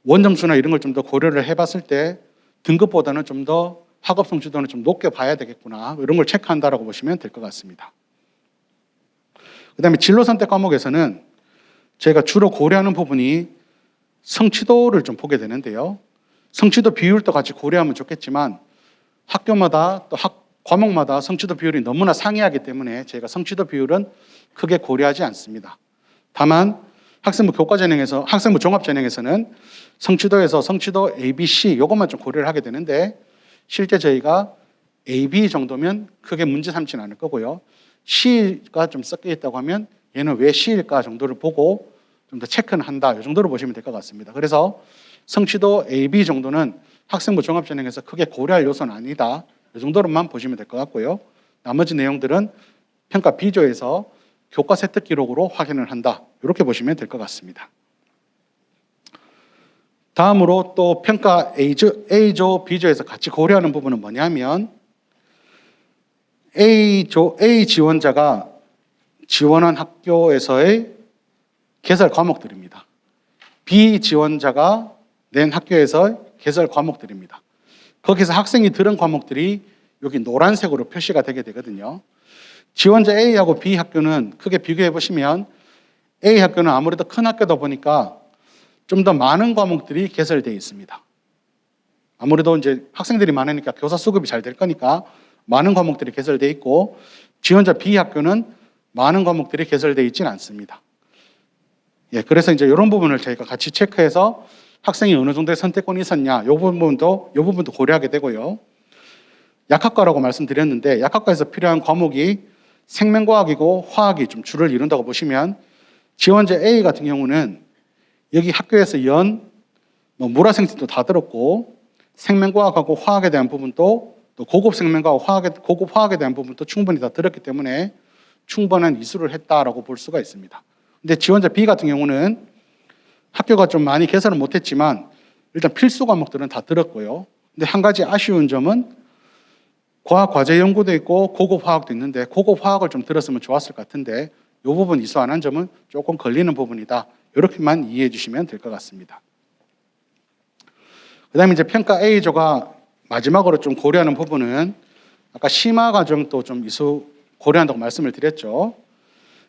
원점수나 이런 걸 좀 더 고려를 해봤을 때 등급보다는 좀 더 학업 성취도는 좀 높게 봐야 되겠구나, 이런 걸 체크한다라고 보시면 될 것 같습니다. 그 다음에 진로 선택 과목에서는 제가 주로 고려하는 부분이 성취도를 좀 보게 되는데요. 성취도 비율도 같이 고려하면 좋겠지만 학교마다 또 과목마다 성취도 비율이 너무나 상이하기 때문에 제가 성취도 비율은 크게 고려하지 않습니다. 다만 학생부 교과전형에서, 학생부 종합전형에서는 성취도에서 성취도 A, B, C 이것만 좀 고려를 하게 되는데 실제 저희가 A, B 정도면 크게 문제 삼지는 않을 거고요. C가 좀 섞여 있다고 하면 얘는 왜 C일까 정도를 보고 좀 더 체크는 한다, 이 정도로 보시면 될 것 같습니다. 그래서 성취도 A, B 정도는 학생부 종합전형에서 크게 고려할 요소는 아니다, 이 정도로만 보시면 될 것 같고요. 나머지 내용들은 평가 B조에서 교과 세특 기록으로 확인을 한다, 이렇게 보시면 될 것 같습니다. 다음으로 또 평가 A조, B조에서 같이 고려하는 부분은 뭐냐면 A 지원자가 지원한 학교에서의 개설 과목들입니다. B 지원자가 낸 학교에서 개설 과목들입니다. 거기서 학생이 들은 과목들이 여기 노란색으로 표시가 되게 되거든요. 지원자 A하고 B 학교는 크게 비교해 보시면 A 학교는 아무래도 큰 학교다 보니까 좀 더 많은 과목들이 개설되어 있습니다. 아무래도 이제 학생들이 많으니까 교사 수급이 잘 될 거니까 많은 과목들이 개설되어 있고, 지원자 B 학교는 많은 과목들이 개설되어 있지는 않습니다. 그래서 이제 이런 부분을 저희가 같이 체크해서 학생이 어느 정도의 선택권이 있었냐, 이 부분도 고려하게 되고요. 약학과라고 말씀드렸는데 약학과에서 필요한 과목이 생명과학이고 화학이 좀 주를 이룬다고 보시면 지원자 A 같은 경우는 여기 학교에서 물화생태도 다 들었고 생명과학하고 화학에 대한 부분도 또 고급 생명과학, 고급 화학에 대한 부분도 충분히 다 들었기 때문에 충분한 이수를 했다라고 볼 수가 있습니다. 근데 지원자 B 같은 경우는 학교가 좀 많이 개설은 못했지만 일단 필수 과목들은 다 들었고요. 근데 한 가지 아쉬운 점은 과학 과제 연구도 있고 고급 화학도 있는데 고급 화학을 좀 들었으면 좋았을 것 같은데 이 부분 이수 안 한 점은 조금 걸리는 부분이다, 이렇게만 이해해 주시면 될 것 같습니다. 그 다음에 이제 평가 A조가 마지막으로 좀 고려하는 부분은 아까 심화 과정도 좀 이수 고려한다고 말씀을 드렸죠.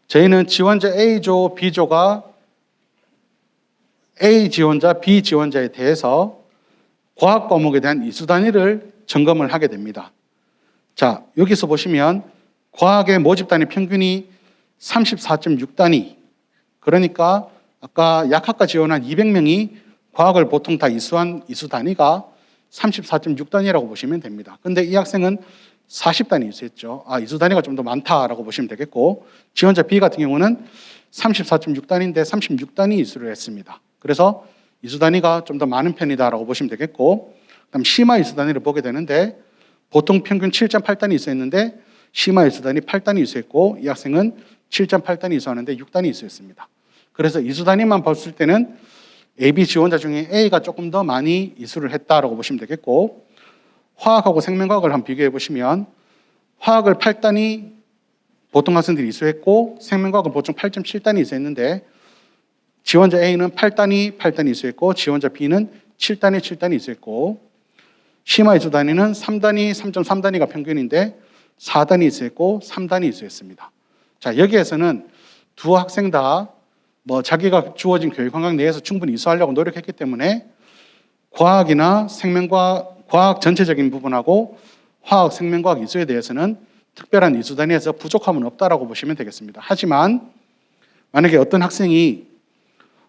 저희는 지원자 A조, B조가 A 지원자, B 지원자에 대해서 과학 과목에 대한 이수 단위를 점검을 하게 됩니다. 자, 여기서 보시면 과학의 모집 단위 평균이 34.6단위. 그러니까 아까 약학과 지원한 200명이 과학을 보통 다 이수한 이수 단위가 34.6단위라고 보시면 됩니다. 근데 이 학생은 40단위 이수했죠. 이수 단위가 좀 더 많다라고 보시면 되겠고, 지원자 B 같은 경우는 34.6단위인데 36단위 이수를 했습니다. 그래서 이수 단위가 좀 더 많은 편이다라고 보시면 되겠고, 그다음 심화 이수 단위를 보게 되는데 보통 평균 7.8단위 이수했는데 심화 이수 단위 8단위 이수했고, 이 학생은 7.8단위 이수하는데 6단위 이수했습니다. 그래서 이수 단위만 봤을 때는 AB 지원자 중에 A가 조금 더 많이 이수를 했다라고 보시면 되겠고, 화학하고 생명과학을 한번 비교해 보시면 화학을 8단위 보통 학생들이 이수했고 생명과학은 보통 8.7단위 이수했는데 지원자 A는 8단위 이수했고 지원자 B는 7단위 이수했고, 심화 이수 단위는 3단위, 3.3단위가 평균인데 4단위 이수했고 3단위 이수했습니다. 자, 여기에서는 두 학생 다 뭐 자기가 주어진 교육 환경 내에서 충분히 이수하려고 노력했기 때문에 과학이나 생명과학, 과학 전체적인 부분하고 화학, 생명과학 이수에 대해서는 특별한 이수 단위에서 부족함은 없다라고 보시면 되겠습니다. 하지만 만약에 어떤 학생이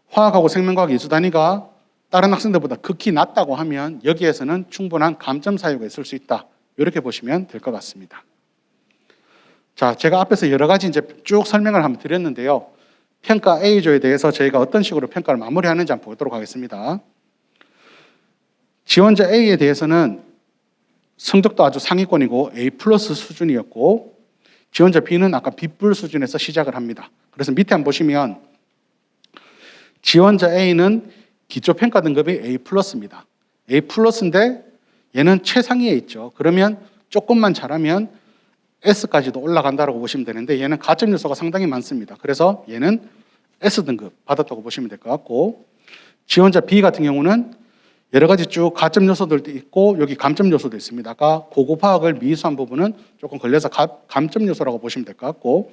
화학하고 생명과학 이수 단위가 다른 학생들보다 극히 낮다고 하면 여기에서는 충분한 감점 사유가 있을 수 있다. 이렇게 보시면 될 것 같습니다. 자, 제가 앞에서 여러 가지 이제 쭉 설명을 한번 드렸는데요. 평가 A조에 대해서 저희가 어떤 식으로 평가를 마무리하는지 한번 보도록 하겠습니다. 지원자 A에 대해서는 성적도 아주 상위권이고 A 플러스 수준이었고, 지원자 B는 아까 B 플 수준에서 시작을 합니다. 그래서 밑에 한번 보시면 지원자 A는 기초평가 등급이 A 플러스입니다. A 플러스인데 얘는 최상위에 있죠. 그러면 조금만 잘하면 S까지도 올라간다고 보시면 되는데 얘는 가점 요소가 상당히 많습니다. 그래서 얘는 S등급 받았다고 보시면 될 것 같고, 지원자 B 같은 경우는 여러 가지 쭉 가점 요소들도 있고 여기 감점 요소도 있습니다. 아까 고급 화학을 미수한 부분은 조금 걸려서 감점 요소라고 보시면 될 것 같고,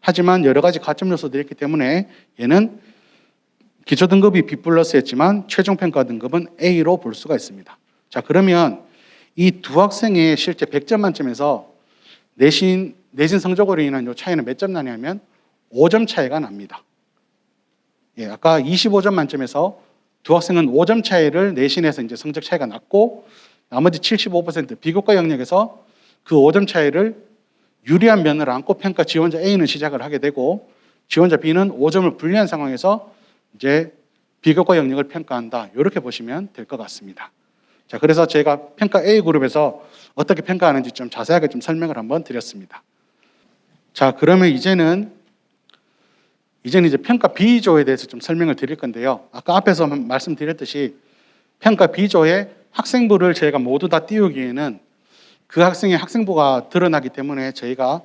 하지만 여러 가지 가점 요소들이 있기 때문에 얘는 기초 등급이 B 플러스였지만 최종 평가 등급은 A로 볼 수가 있습니다. 자, 그러면 이 두 학생의 실제 100점 만점에서 내신 성적으로 인한 이 차이는 몇 점 나냐면 5점 차이가 납니다. 예, 아까 25점 만점에서 두 학생은 5점 차이를 내신에서 이제 성적 차이가 났고, 나머지 75% 비교과 영역에서 그 5점 차이를 유리한 면을 안고 평가 지원자 A는 시작을 하게 되고, 지원자 B는 5점을 불리한 상황에서 이제 비교과 영역을 평가한다. 이렇게 보시면 될 것 같습니다. 자, 그래서 제가 평가 A 그룹에서 어떻게 평가하는지 좀 자세하게 좀 설명을 한번 드렸습니다. 자, 그러면 이제는 이제 평가 B조에 대해서 좀 설명을 드릴 건데요. 아까 앞에서 말씀드렸듯이 평가 B조의 학생부를 저희가 모두 다 띄우기에는 그 학생의 학생부가 드러나기 때문에 저희가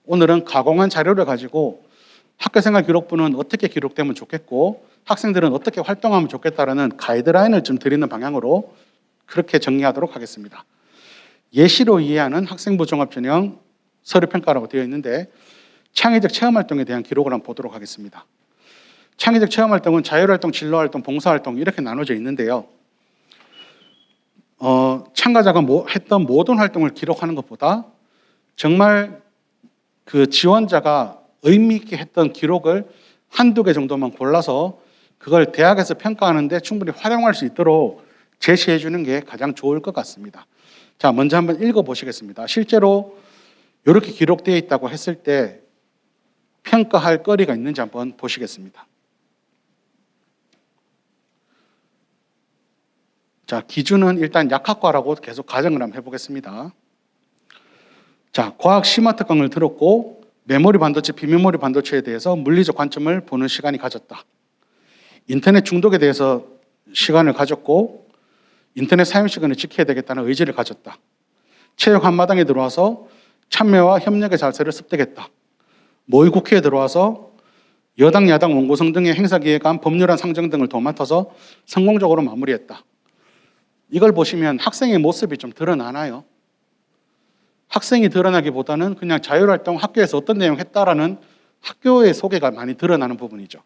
오늘은 가공한 자료를 가지고 학교생활 기록부는 어떻게 기록되면 좋겠고 학생들은 어떻게 활동하면 좋겠다라는 가이드라인을 좀 드리는 방향으로 그렇게 정리하도록 하겠습니다. 예시로 이해하는 학생부 종합전형 서류평가라고 되어 있는데, 창의적 체험활동에 대한 기록을 한번 보도록 하겠습니다. 창의적 체험활동은 자율활동, 진로활동, 봉사활동 이렇게 나눠져 있는데요. 참가자가 했던 모든 활동을 기록하는 것보다 정말 그 지원자가 의미 있게 했던 기록을 한두 개 정도만 골라서 그걸 대학에서 평가하는데 충분히 활용할 수 있도록 제시해 주는 게 가장 좋을 것 같습니다. 자, 먼저 한번 읽어보시겠습니다. 실제로 이렇게 기록되어 있다고 했을 때 평가할 거리가 있는지 한번 보시겠습니다. 자, 기준은 일단 약학과라고 계속 가정을 한번 해보겠습니다. 자, 과학 심화 특강을 들었고 메모리 반도체, 비메모리 반도체에 대해서 물리적 관점을 보는 시간이 가졌다. 인터넷 중독에 대해서 시간을 가졌고 인터넷 사용 시간을 지켜야 되겠다는 의지를 가졌다. 체육 한마당에 들어와서 참여와 협력의 자세를 습득했다. 모의 국회에 들어와서 여당, 야당, 원고성 등의 행사기획안, 법률안 상정 등을 도맡아서 성공적으로 마무리했다. 이걸 보시면 학생의 모습이 좀 드러나나요? 학생이 드러나기보다는 그냥 자율활동, 학교에서 어떤 내용 했다라는 학교의 소개가 많이 드러나는 부분이죠.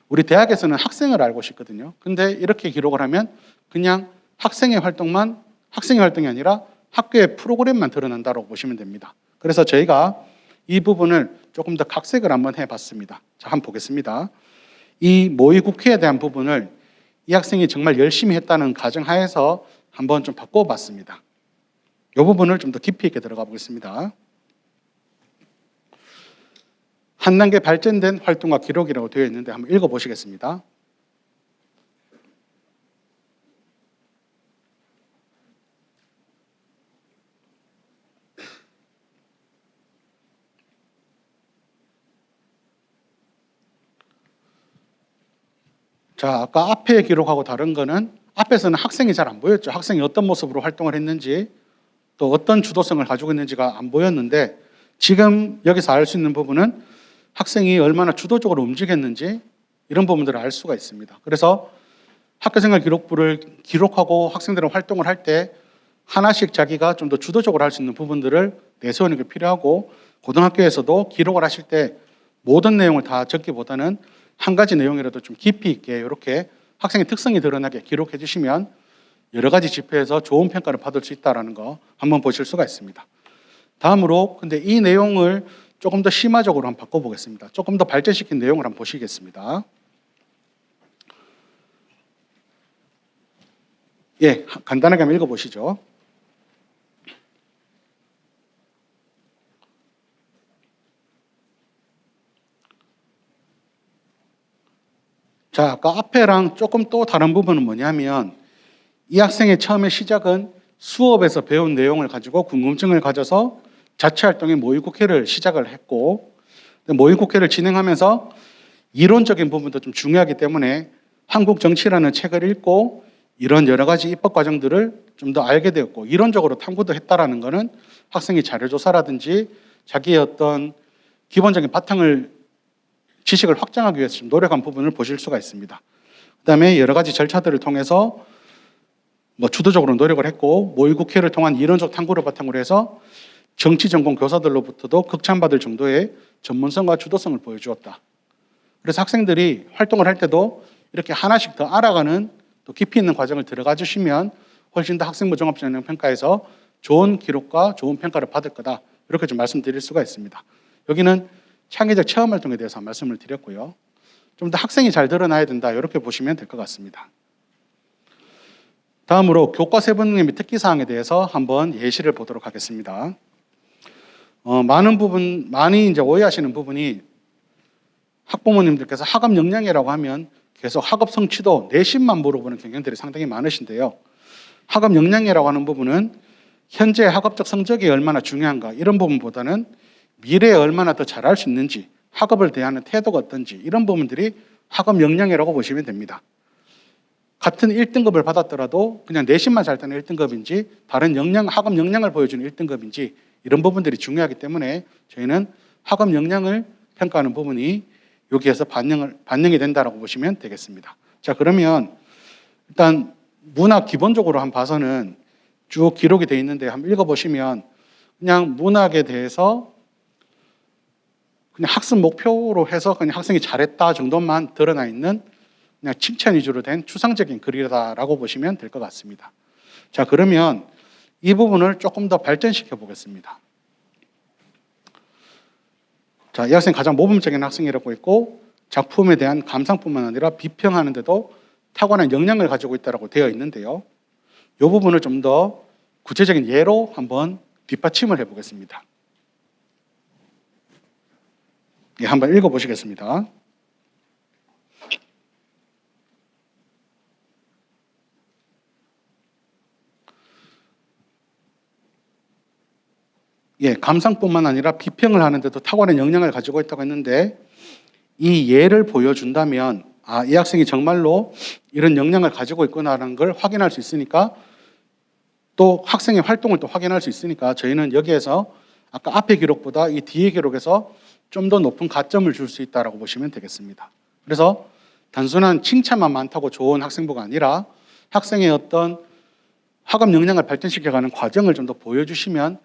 우리 대학에서는 학생을 알고 싶거든요. 근데 이렇게 기록을 하면 그냥 학생의 활동이 아니라 학교의 프로그램만 드러난다고 보시면 됩니다. 그래서 저희가 이 부분을 조금 더 각색을 한번 해봤습니다. 자, 한번 보겠습니다. 이 모의 국회에 대한 부분을 이 학생이 정말 열심히 했다는 가정하에서 한번 좀 바꿔봤습니다. 이 부분을 좀 더 깊이 있게 들어가 보겠습니다. 한 단계 발전된 활동과 기록이라고 되어 있는데 한번 읽어보시겠습니다. 자, 아까 앞에 기록하고 다른 거는 앞에서는 학생이 잘 안 보였죠. 학생이 어떤 모습으로 활동을 했는지 또 어떤 주도성을 가지고 있는지가 안 보였는데 지금 여기서 알 수 있는 부분은 학생이 얼마나 주도적으로 움직였는지 이런 부분들을 알 수가 있습니다. 그래서 학교생활 기록부를 기록하고 학생들은 활동을 할 때 하나씩 자기가 좀 더 주도적으로 할 수 있는 부분들을 내세우는 게 필요하고 고등학교에서도 기록을 하실 때 모든 내용을 다 적기보다는 한 가지 내용이라도 좀 깊이 있게 이렇게 학생의 특성이 드러나게 기록해 주시면 여러 가지 지표에서 좋은 평가를 받을 수 있다는 거 한번 보실 수가 있습니다. 다음으로 근데 이 내용을 조금 더 심화적으로 한번 바꿔보겠습니다. 조금 더 발전시킨 내용을 한번 보시겠습니다. 예, 간단하게 한번 읽어보시죠. 자, 아까 앞에랑 조금 또 다른 부분은 뭐냐면 이 학생의 처음에 시작은 수업에서 배운 내용을 가지고 궁금증을 가져서 자치활동의 모의국회를 시작을 했고 모의국회를 진행하면서 이론적인 부분도 좀 중요하기 때문에 한국 정치라는 책을 읽고 이런 여러 가지 입법 과정들을 좀 더 알게 되었고 이론적으로 탐구도 했다라는 것은 학생이 자료조사라든지 자기의 어떤 기본적인 바탕을 지식을 확장하기 위해서 좀 노력한 부분을 보실 수가 있습니다. 그다음에 여러 가지 절차들을 통해서 주도적으로 노력을 했고 모의국회를 통한 이론적 탐구를 바탕으로 해서 정치 전공 교사들로부터도 극찬받을 정도의 전문성과 주도성을 보여주었다. 그래서 학생들이 활동을 할 때도 이렇게 하나씩 더 알아가는 또 깊이 있는 과정을 들어가 주시면 훨씬 더 학생부 종합전형평가에서 좋은 기록과 좋은 평가를 받을 거다. 이렇게 좀 말씀드릴 수가 있습니다. 여기는 창의적 체험활동에 대해서 말씀을 드렸고요. 좀 더 학생이 잘 드러나야 된다. 이렇게 보시면 될 것 같습니다. 다음으로 교과 세분능 및 특기사항에 대해서 한번 예시를 보도록 하겠습니다. 많이 이제 오해하시는 부분이 학부모님들께서 학업 역량이라고 하면 계속 학업 성취도, 내신만 물어보는 경향들이 상당히 많으신데요. 학업 역량이라고 하는 부분은 현재 학업적 성적이 얼마나 중요한가 이런 부분보다는 미래에 얼마나 더 잘할 수 있는지, 학업을 대하는 태도가 어떤지 이런 부분들이 학업 역량이라고 보시면 됩니다. 같은 1등급을 받았더라도 그냥 내신만 잘 되는 1등급인지 다른 학업 역량을 보여주는 1등급인지 이런 부분들이 중요하기 때문에 저희는 학업 역량을 평가하는 부분이 여기에서 반영이 된다고 보시면 되겠습니다. 자, 그러면 일단 문학 기본적으로 한번 봐서는 쭉 기록이 되어 있는데 한번 읽어보시면 그냥 문학에 대해서 그냥 학습 목표로 해서 그냥 학생이 잘했다 정도만 드러나 있는 그냥 칭찬 위주로 된 추상적인 글이다라고 보시면 될 것 같습니다. 자, 그러면 이 부분을 조금 더 발전시켜 보겠습니다. 자, 이 학생 가장 모범적인 학생이라고 했고 작품에 대한 감상뿐만 아니라 비평하는 데도 탁월한 역량을 가지고 있다고 되어 있는데요. 이 부분을 좀 더 구체적인 예로 한번 뒷받침을 해보겠습니다. 예, 한번 읽어보시겠습니다. 예, 감상뿐만 아니라 비평을 하는데도 탁월한 역량을 가지고 있다고 했는데 이 예를 보여준다면 이 학생이 정말로 이런 역량을 가지고 있구나라는 걸 확인할 수 있으니까 또 학생의 활동을 또 확인할 수 있으니까 저희는 여기에서 아까 앞의 기록보다 이 뒤의 기록에서 좀 더 높은 가점을 줄 수 있다고 보시면 되겠습니다. 그래서 단순한 칭찬만 많다고 좋은 학생부가 아니라 학생의 어떤 학업 역량을 발전시켜가는 과정을 좀 더 보여주시면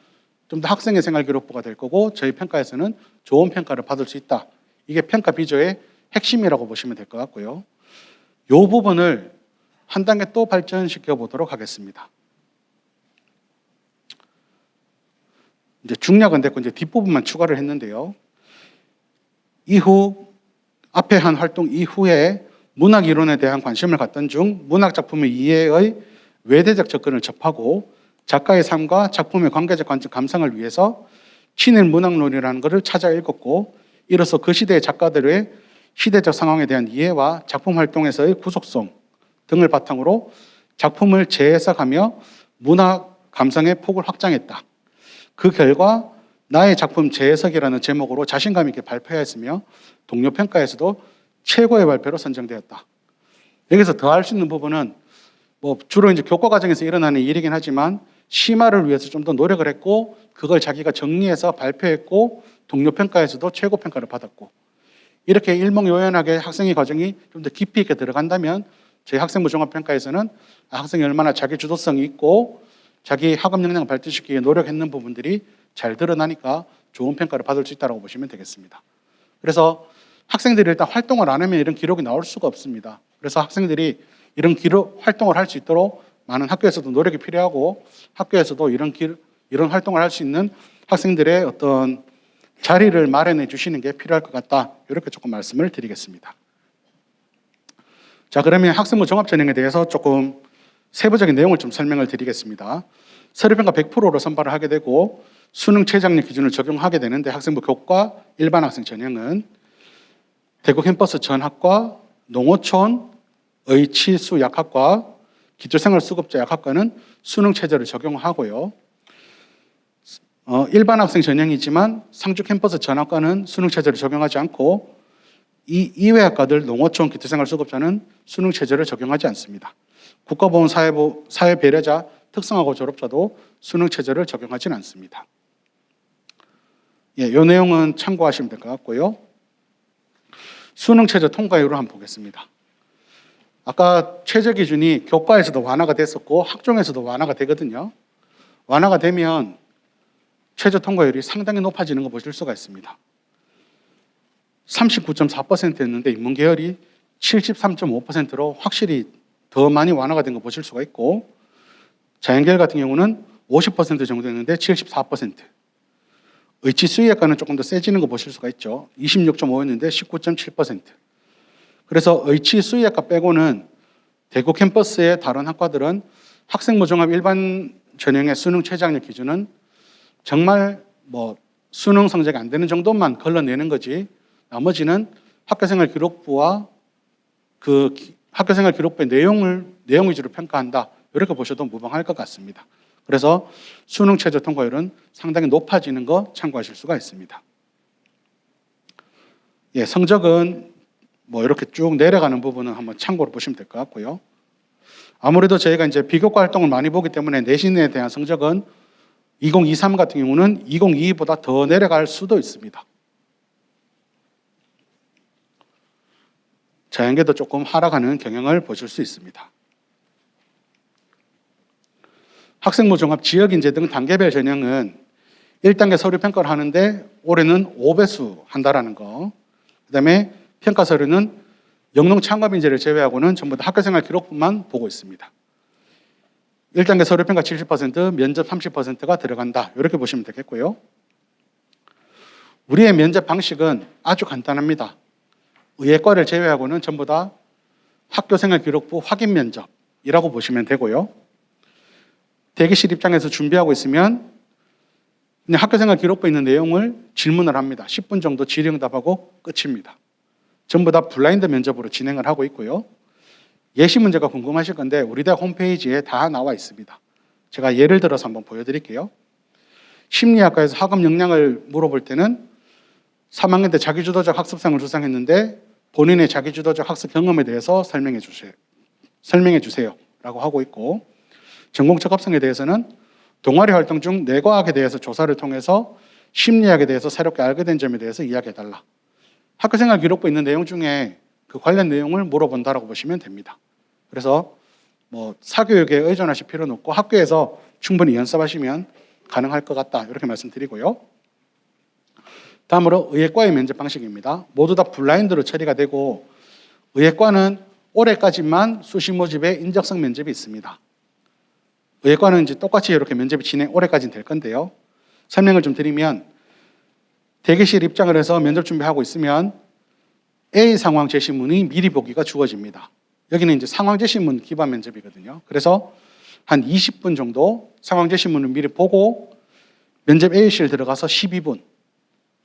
좀 더 학생의 생활 기록부가 될 거고 저희 평가에서는 좋은 평가를 받을 수 있다. 이게 평가 비조의 핵심이라고 보시면 될 것 같고요. 이 부분을 한 단계 또 발전시켜 보도록 하겠습니다. 이제 중략은 됐고 이제 뒷부분만 추가를 했는데요. 이후 앞에 한 활동 이후에 문학 이론에 대한 관심을 갖던 중 문학 작품의 이해의 외대적 접근을 접하고 작가의 삶과 작품의 관계적 감상을 위해서 친일 문학론이라는 것을 찾아 읽었고 이로써 그 시대의 작가들의 시대적 상황에 대한 이해와 작품 활동에서의 구속성 등을 바탕으로 작품을 재해석하며 문학 감상의 폭을 확장했다. 그 결과 나의 작품 재해석이라는 제목으로 자신감 있게 발표했으며 동료 평가에서도 최고의 발표로 선정되었다. 여기서 더 할 수 있는 부분은 주로 이제 교과 과정에서 일어나는 일이긴 하지만 심화를 위해서 좀 더 노력을 했고 그걸 자기가 정리해서 발표했고 동료 평가에서도 최고 평가를 받았고 이렇게 일목요연하게 학생의 과정이 좀 더 깊이 있게 들어간다면 저희 학생부 종합평가에서는 학생이 얼마나 자기 주도성이 있고 자기 학업 역량을 발전시키기 위해 노력했는 부분들이 잘 드러나니까 좋은 평가를 받을 수 있다고 보시면 되겠습니다. 그래서 학생들이 일단 활동을 안 하면 이런 기록이 나올 수가 없습니다. 그래서 학생들이 이런 활동을 할 수 있도록 많은 학교에서도 노력이 필요하고 학교에서도 이런 활동을 할 수 있는 학생들의 어떤 자리를 마련해 주시는 게 필요할 것 같다. 이렇게 조금 말씀을 드리겠습니다. 자, 그러면 학생부 종합전형에 대해서 조금 세부적인 내용을 좀 설명을 드리겠습니다. 서류평가 100%로 선발을 하게 되고 수능 최저학력 기준을 적용하게 되는데 학생부 교과 일반 학생 전형은 대구 캠퍼스 전학과 농어촌 의치수 약학과 기초생활수급자 약학과는 수능 최저를 적용하고요. 일반 학생 전형이지만 상주 캠퍼스 전학과는 수능 최저를 적용하지 않고 이 이외 학과들 농어촌 기초생활수급자는 수능 최저를 적용하지 않습니다. 국가보훈 사회배려자 특성화고 졸업자도 수능 최저를 적용하지는 않습니다. 이 내용은 참고하시면 될 것 같고요. 수능 최저 통과율을 한번 보겠습니다. 아까 최저 기준이 교과에서도 완화가 됐었고 학종에서도 완화가 되거든요. 완화가 되면 최저 통과율이 상당히 높아지는 거 보실 수가 있습니다. 39.4%였는데 인문계열이 73.5%로 확실히 더 많이 완화가 된 거 보실 수가 있고 자연계열 같은 경우는 50% 정도 였는데 74%. 의치수의학과는 조금 더 세지는 거 보실 수가 있죠. 26.5였는데 19.7%. 그래서 의치수의학과 빼고는 대구 캠퍼스의 다른 학과들은 학생부 종합 일반 전형의 수능 최저학력 기준은 정말 수능 성적이 안 되는 정도만 걸러내는 거지 나머지는 학교생활 기록부와 그 학교생활 기록부의 내용 위주로 평가한다. 이렇게 보셔도 무방할 것 같습니다. 그래서 수능 최저 통과율은 상당히 높아지는 거 참고하실 수가 있습니다. 예, 성적은 이렇게 쭉 내려가는 부분은 한번 참고로 보시면 될 것 같고요. 아무래도 저희가 이제 비교과 활동을 많이 보기 때문에 내신에 대한 성적은 2023 같은 경우는 2022보다 더 내려갈 수도 있습니다. 자연계도 조금 하락하는 경향을 보실 수 있습니다. 학생부 종합 지역인재 등 단계별 전형은 1단계 서류 평가를 하는데 올해는 5배수 한다라는 거. 그다음에 평가 서류는 영농 창업 인재를 제외하고는 전부 다 학교생활 기록부만 보고 있습니다. 1단계 서류 평가 70%, 면접 30%가 들어간다. 이렇게 보시면 되겠고요. 우리의 면접 방식은 아주 간단합니다. 의예과를 제외하고는 전부 다 학교생활 기록부 확인 면접이라고 보시면 되고요. 대기실 입장에서 준비하고 있으면 그냥 학교생활 기록부에 있는 내용을 질문을 합니다. 10분 정도 질의응답하고 끝입니다. 전부 다 블라인드 면접으로 진행을 하고 있고요. 예시 문제가 궁금하실 건데 우리 대학 홈페이지에 다 나와 있습니다. 제가 예를 들어서 한번 보여드릴게요. 심리학과에서 학업 역량을 물어볼 때는 3학년 때 자기주도적 학습상을 수상했는데 본인의 자기주도적 학습 경험에 대해서 설명해 주세요 라고 하고 있고 전공적 합성에 대해서는 동아리 활동 중 뇌과학에 대해서 조사를 통해서 심리학에 대해서 새롭게 알게 된 점에 대해서 이야기해달라. 학교생활 기록부에 있는 내용 중에 그 관련 내용을 물어본다라고 보시면 됩니다. 그래서 사교육에 의존하실 필요는 없고 학교에서 충분히 연습하시면 가능할 것 같다. 이렇게 말씀드리고요. 다음으로 의예과의 면접 방식입니다. 모두 다 블라인드로 처리가 되고 의예과는 올해까지만 수시 모집에 인적성 면접이 있습니다. 의예과는 이제 똑같이 이렇게 면접이 올해까지는 될 건데요. 설명을 좀 드리면 대기실 입장을 해서 면접 준비하고 있으면 A 상황 제시문이 미리 보기가 주어집니다. 여기는 이제 상황 제시문 기반 면접이거든요. 그래서 한 20분 정도 상황 제시문을 미리 보고 면접 A실 들어가서 12분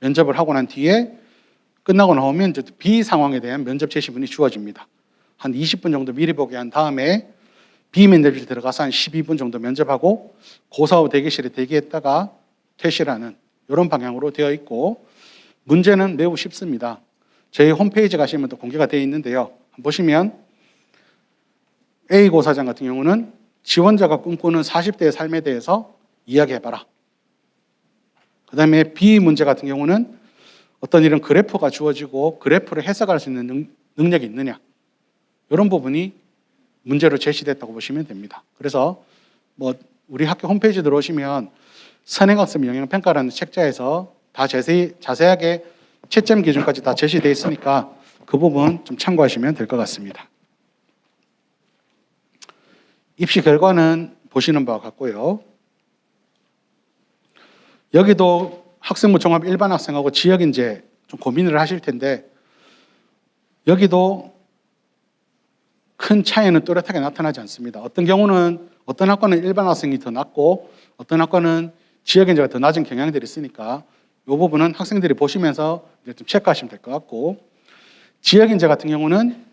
면접을 하고 난 뒤에 끝나고 나오면 이제 B 상황에 대한 면접 제시문이 주어집니다. 한 20분 정도 미리 보기 한 다음에 B 면접실 들어가서 한 12분 정도 면접하고 고사 후 대기실에 대기했다가 퇴실하는 이런 방향으로 되어 있고 문제는 매우 쉽습니다. 저희 홈페이지 가시면 또 공개가 되어 있는데요. 보시면 A 고사장 같은 경우는 지원자가 꿈꾸는 40대의 삶에 대해서 이야기해봐라. 그 다음에 B 문제 같은 경우는 어떤 이런 그래프가 주어지고 그래프를 해석할 수 있는 능력이 있느냐. 이런 부분이 문제로 제시됐다고 보시면 됩니다. 그래서 우리 학교 홈페이지 들어오시면 선행학습 영향평가라는 책자에서 다 자세하게 채점 기준까지 다 제시되어 있으니까 그 부분 좀 참고하시면 될 것 같습니다. 입시 결과는 보시는 바와 같고요. 여기도 학생부 종합 일반 학생하고 지역인재 좀 고민을 하실 텐데 여기도 큰 차이는 뚜렷하게 나타나지 않습니다. 어떤 경우는 어떤 학과는 일반 학생이 더 낮고 어떤 학과는 지역인재가 더 낮은 경향들이 있으니까 이 부분은 학생들이 보시면서 좀 체크하시면 될 것 같고 지역인재 같은 경우는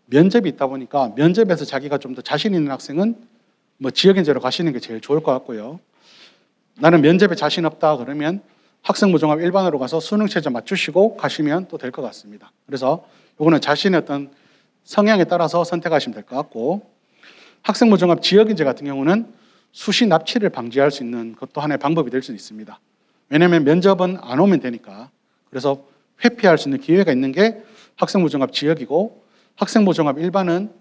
면접이 있다 보니까 면접에서 자기가 좀 더 자신 있는 학생은 뭐 지역인재로 가시는 게 제일 좋을 것 같고요. 나는 면접에 자신 없다 그러면 학생부 종합 일반으로 가서 수능 최저 맞추시고 가시면 또 될 것 같습니다. 그래서 이거는 자신의 어떤 성향에 따라서 선택하시면 될 것 같고 학생부 종합 지역인재 같은 경우는 수시 납치를 방지할 수 있는 것도 하나의 방법이 될 수 있습니다. 왜냐하면 면접은 안 오면 되니까. 그래서 회피할 수 있는 기회가 있는 게 학생부 종합 지역이고 학생부 종합 일반은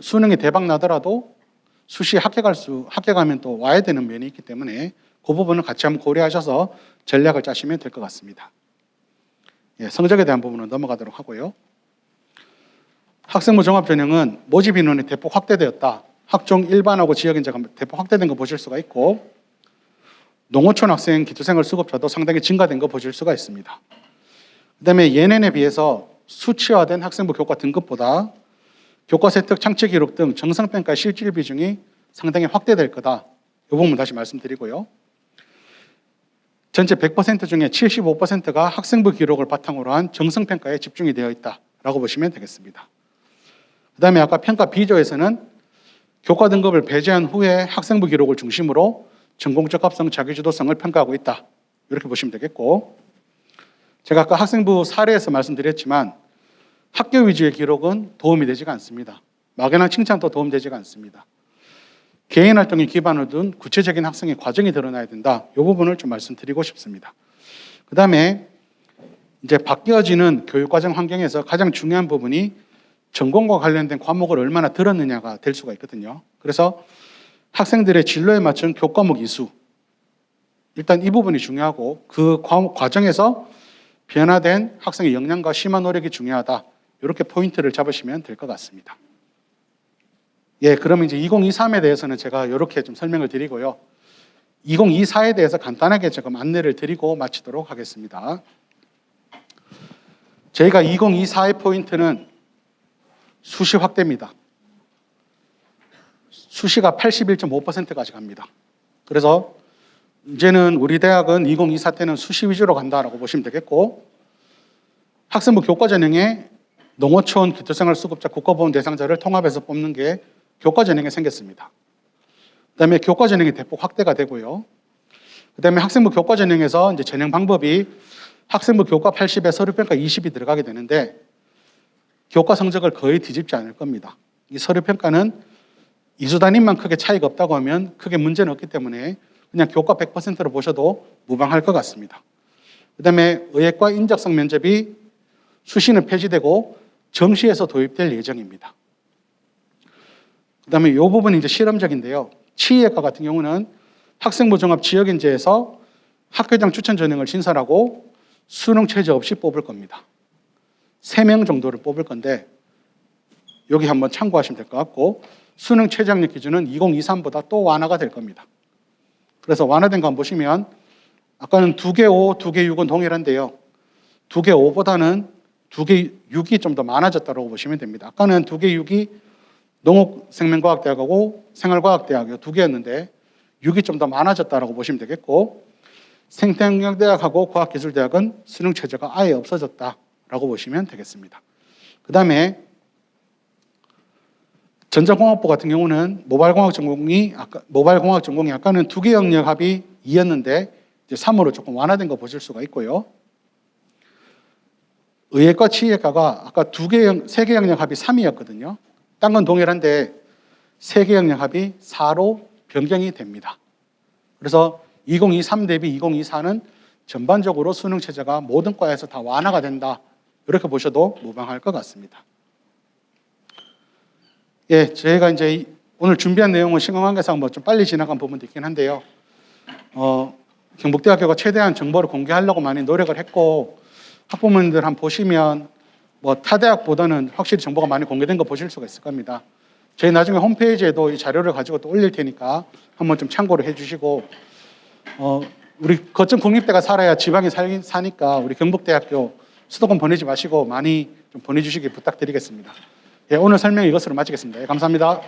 수능이 대박 나더라도 수시에 합격하면 또 와야 되는 면이 있기 때문에 그 부분을 같이 한번 고려하셔서 전략을 짜시면 될 것 같습니다. 예, 성적에 대한 부분은 넘어가도록 하고요. 학생부 종합전형은 모집 인원이 대폭 확대되었다. 학종 일반하고 지역인재가 대폭 확대된 거 보실 수가 있고 농어촌 학생 기초생활 수급자도 상당히 증가된 거 보실 수가 있습니다. 그다음에 예년에 비해서 수치화된 학생부 교과 등급보다 교과 세특 창치 기록 등 정성평가 실질 비중이 상당히 확대될 거다. 이 부분 다시 말씀드리고요. 전체 100% 중에 75%가 학생부 기록을 바탕으로 한 정성평가에 집중이 되어 있다라고 보시면 되겠습니다. 그 다음에 아까 평가 비조에서는 교과 등급을 배제한 후에 학생부 기록을 중심으로 전공적 합성, 자기주도성을 평가하고 있다. 이렇게 보시면 되겠고 제가 아까 학생부 사례에서 말씀드렸지만 학교 위주의 기록은 도움이 되지가 않습니다. 막연한 칭찬도 도움되지가 않습니다. 개인 활동에 기반을 둔 구체적인 학생의 과정이 드러나야 된다. 이 부분을 좀 말씀드리고 싶습니다. 그 다음에 이제 바뀌어지는 교육과정 환경에서 가장 중요한 부분이 전공과 관련된 과목을 얼마나 들었느냐가 될 수가 있거든요. 그래서 학생들의 진로에 맞춘 교과목 이수, 일단 이 부분이 중요하고 그 과정에서 변화된 학생의 역량과 심화 노력이 중요하다. 이렇게 포인트를 잡으시면 될 것 같습니다. 예, 그러면 이제 2023에 대해서는 제가 이렇게 좀 설명을 드리고요. 2024에 대해서 간단하게 조금 안내를 드리고 마치도록 하겠습니다. 저희가 2024의 포인트는 수시 확대입니다. 수시가 81.5%까지 갑니다. 그래서 이제는 우리 대학은 2024 때는 수시 위주로 간다라고 보시면 되겠고 학생부 교과 전형에 농어촌 기초생활 수급자 국가보험 대상자를 통합해서 뽑는 게 교과 전형에 생겼습니다. 그다음에 교과 전형이 대폭 확대가 되고요. 그다음에 학생부 교과 전형에서 이제 전형 방법이 학생부 교과 80에 서류평가 20이 들어가게 되는데 교과 성적을 거의 뒤집지 않을 겁니다. 이 서류평가는 이수 단위만 크게 차이가 없다고 하면 크게 문제는 없기 때문에 그냥 교과 100%로 보셔도 무방할 것 같습니다. 그다음에 의예과 인적성 면접이 수시는 폐지되고 정시에서 도입될 예정입니다. 그다음에 이 부분이 이제 실험적인데요. 치의예과 같은 경우는 학생부 종합 지역인재에서 학교장 추천 전형을 신설하고 수능 최저 없이 뽑을 겁니다. 3명 정도를 뽑을 건데 여기 한번 참고하시면 될 것 같고 수능 최저학력 기준은 2023보다 또 완화가 될 겁니다. 그래서 완화된 거 한번 보시면 아까는 2개 5, 2개 6은 동일한데요. 2개 5보다는 2개 6이 좀 더 많아졌다고 보시면 됩니다. 아까는 2개 6이 농업생명과학대학하고 생활과학대학 두 개였는데 6이 좀 더 많아졌다고 보시면 되겠고 생태환경대학하고 과학기술대학은 수능 최저가 아예 없어졌다라고 보시면 되겠습니다. 그 다음에 전자공학부 같은 경우는 모바일공학 전공이 아까는 2개 영역 합이 2였는데 이제 3으로 조금 완화된 거 보실 수가 있고요. 의예과 치의예과가 아까 3개 영역 합이 3이었거든요. 딴 건 동일한데 3개 영역 합이 4로 변경이 됩니다. 그래서 2023 대비 2024는 전반적으로 수능 최저가 모든 과에서 다 완화가 된다. 이렇게 보셔도 무방할 것 같습니다. 예, 저희가 이제 오늘 준비한 내용은 신강관계상 좀 빨리 지나간 부분도 있긴 한데요. 경북대학교가 최대한 정보를 공개하려고 많이 노력을 했고 학부모님들 한번 보시면 뭐 타 대학보다는 확실히 정보가 많이 공개된 거 보실 수가 있을 겁니다. 저희 나중에 홈페이지에도 이 자료를 가지고 또 올릴 테니까 한번 좀 참고를 해주시고 우리 거점 국립대가 살아야 지방에 사니까 우리 경북대학교 수도권 보내지 마시고 많이 좀 보내주시기 부탁드리겠습니다. 예, 오늘 설명 이것으로 마치겠습니다. 예, 감사합니다.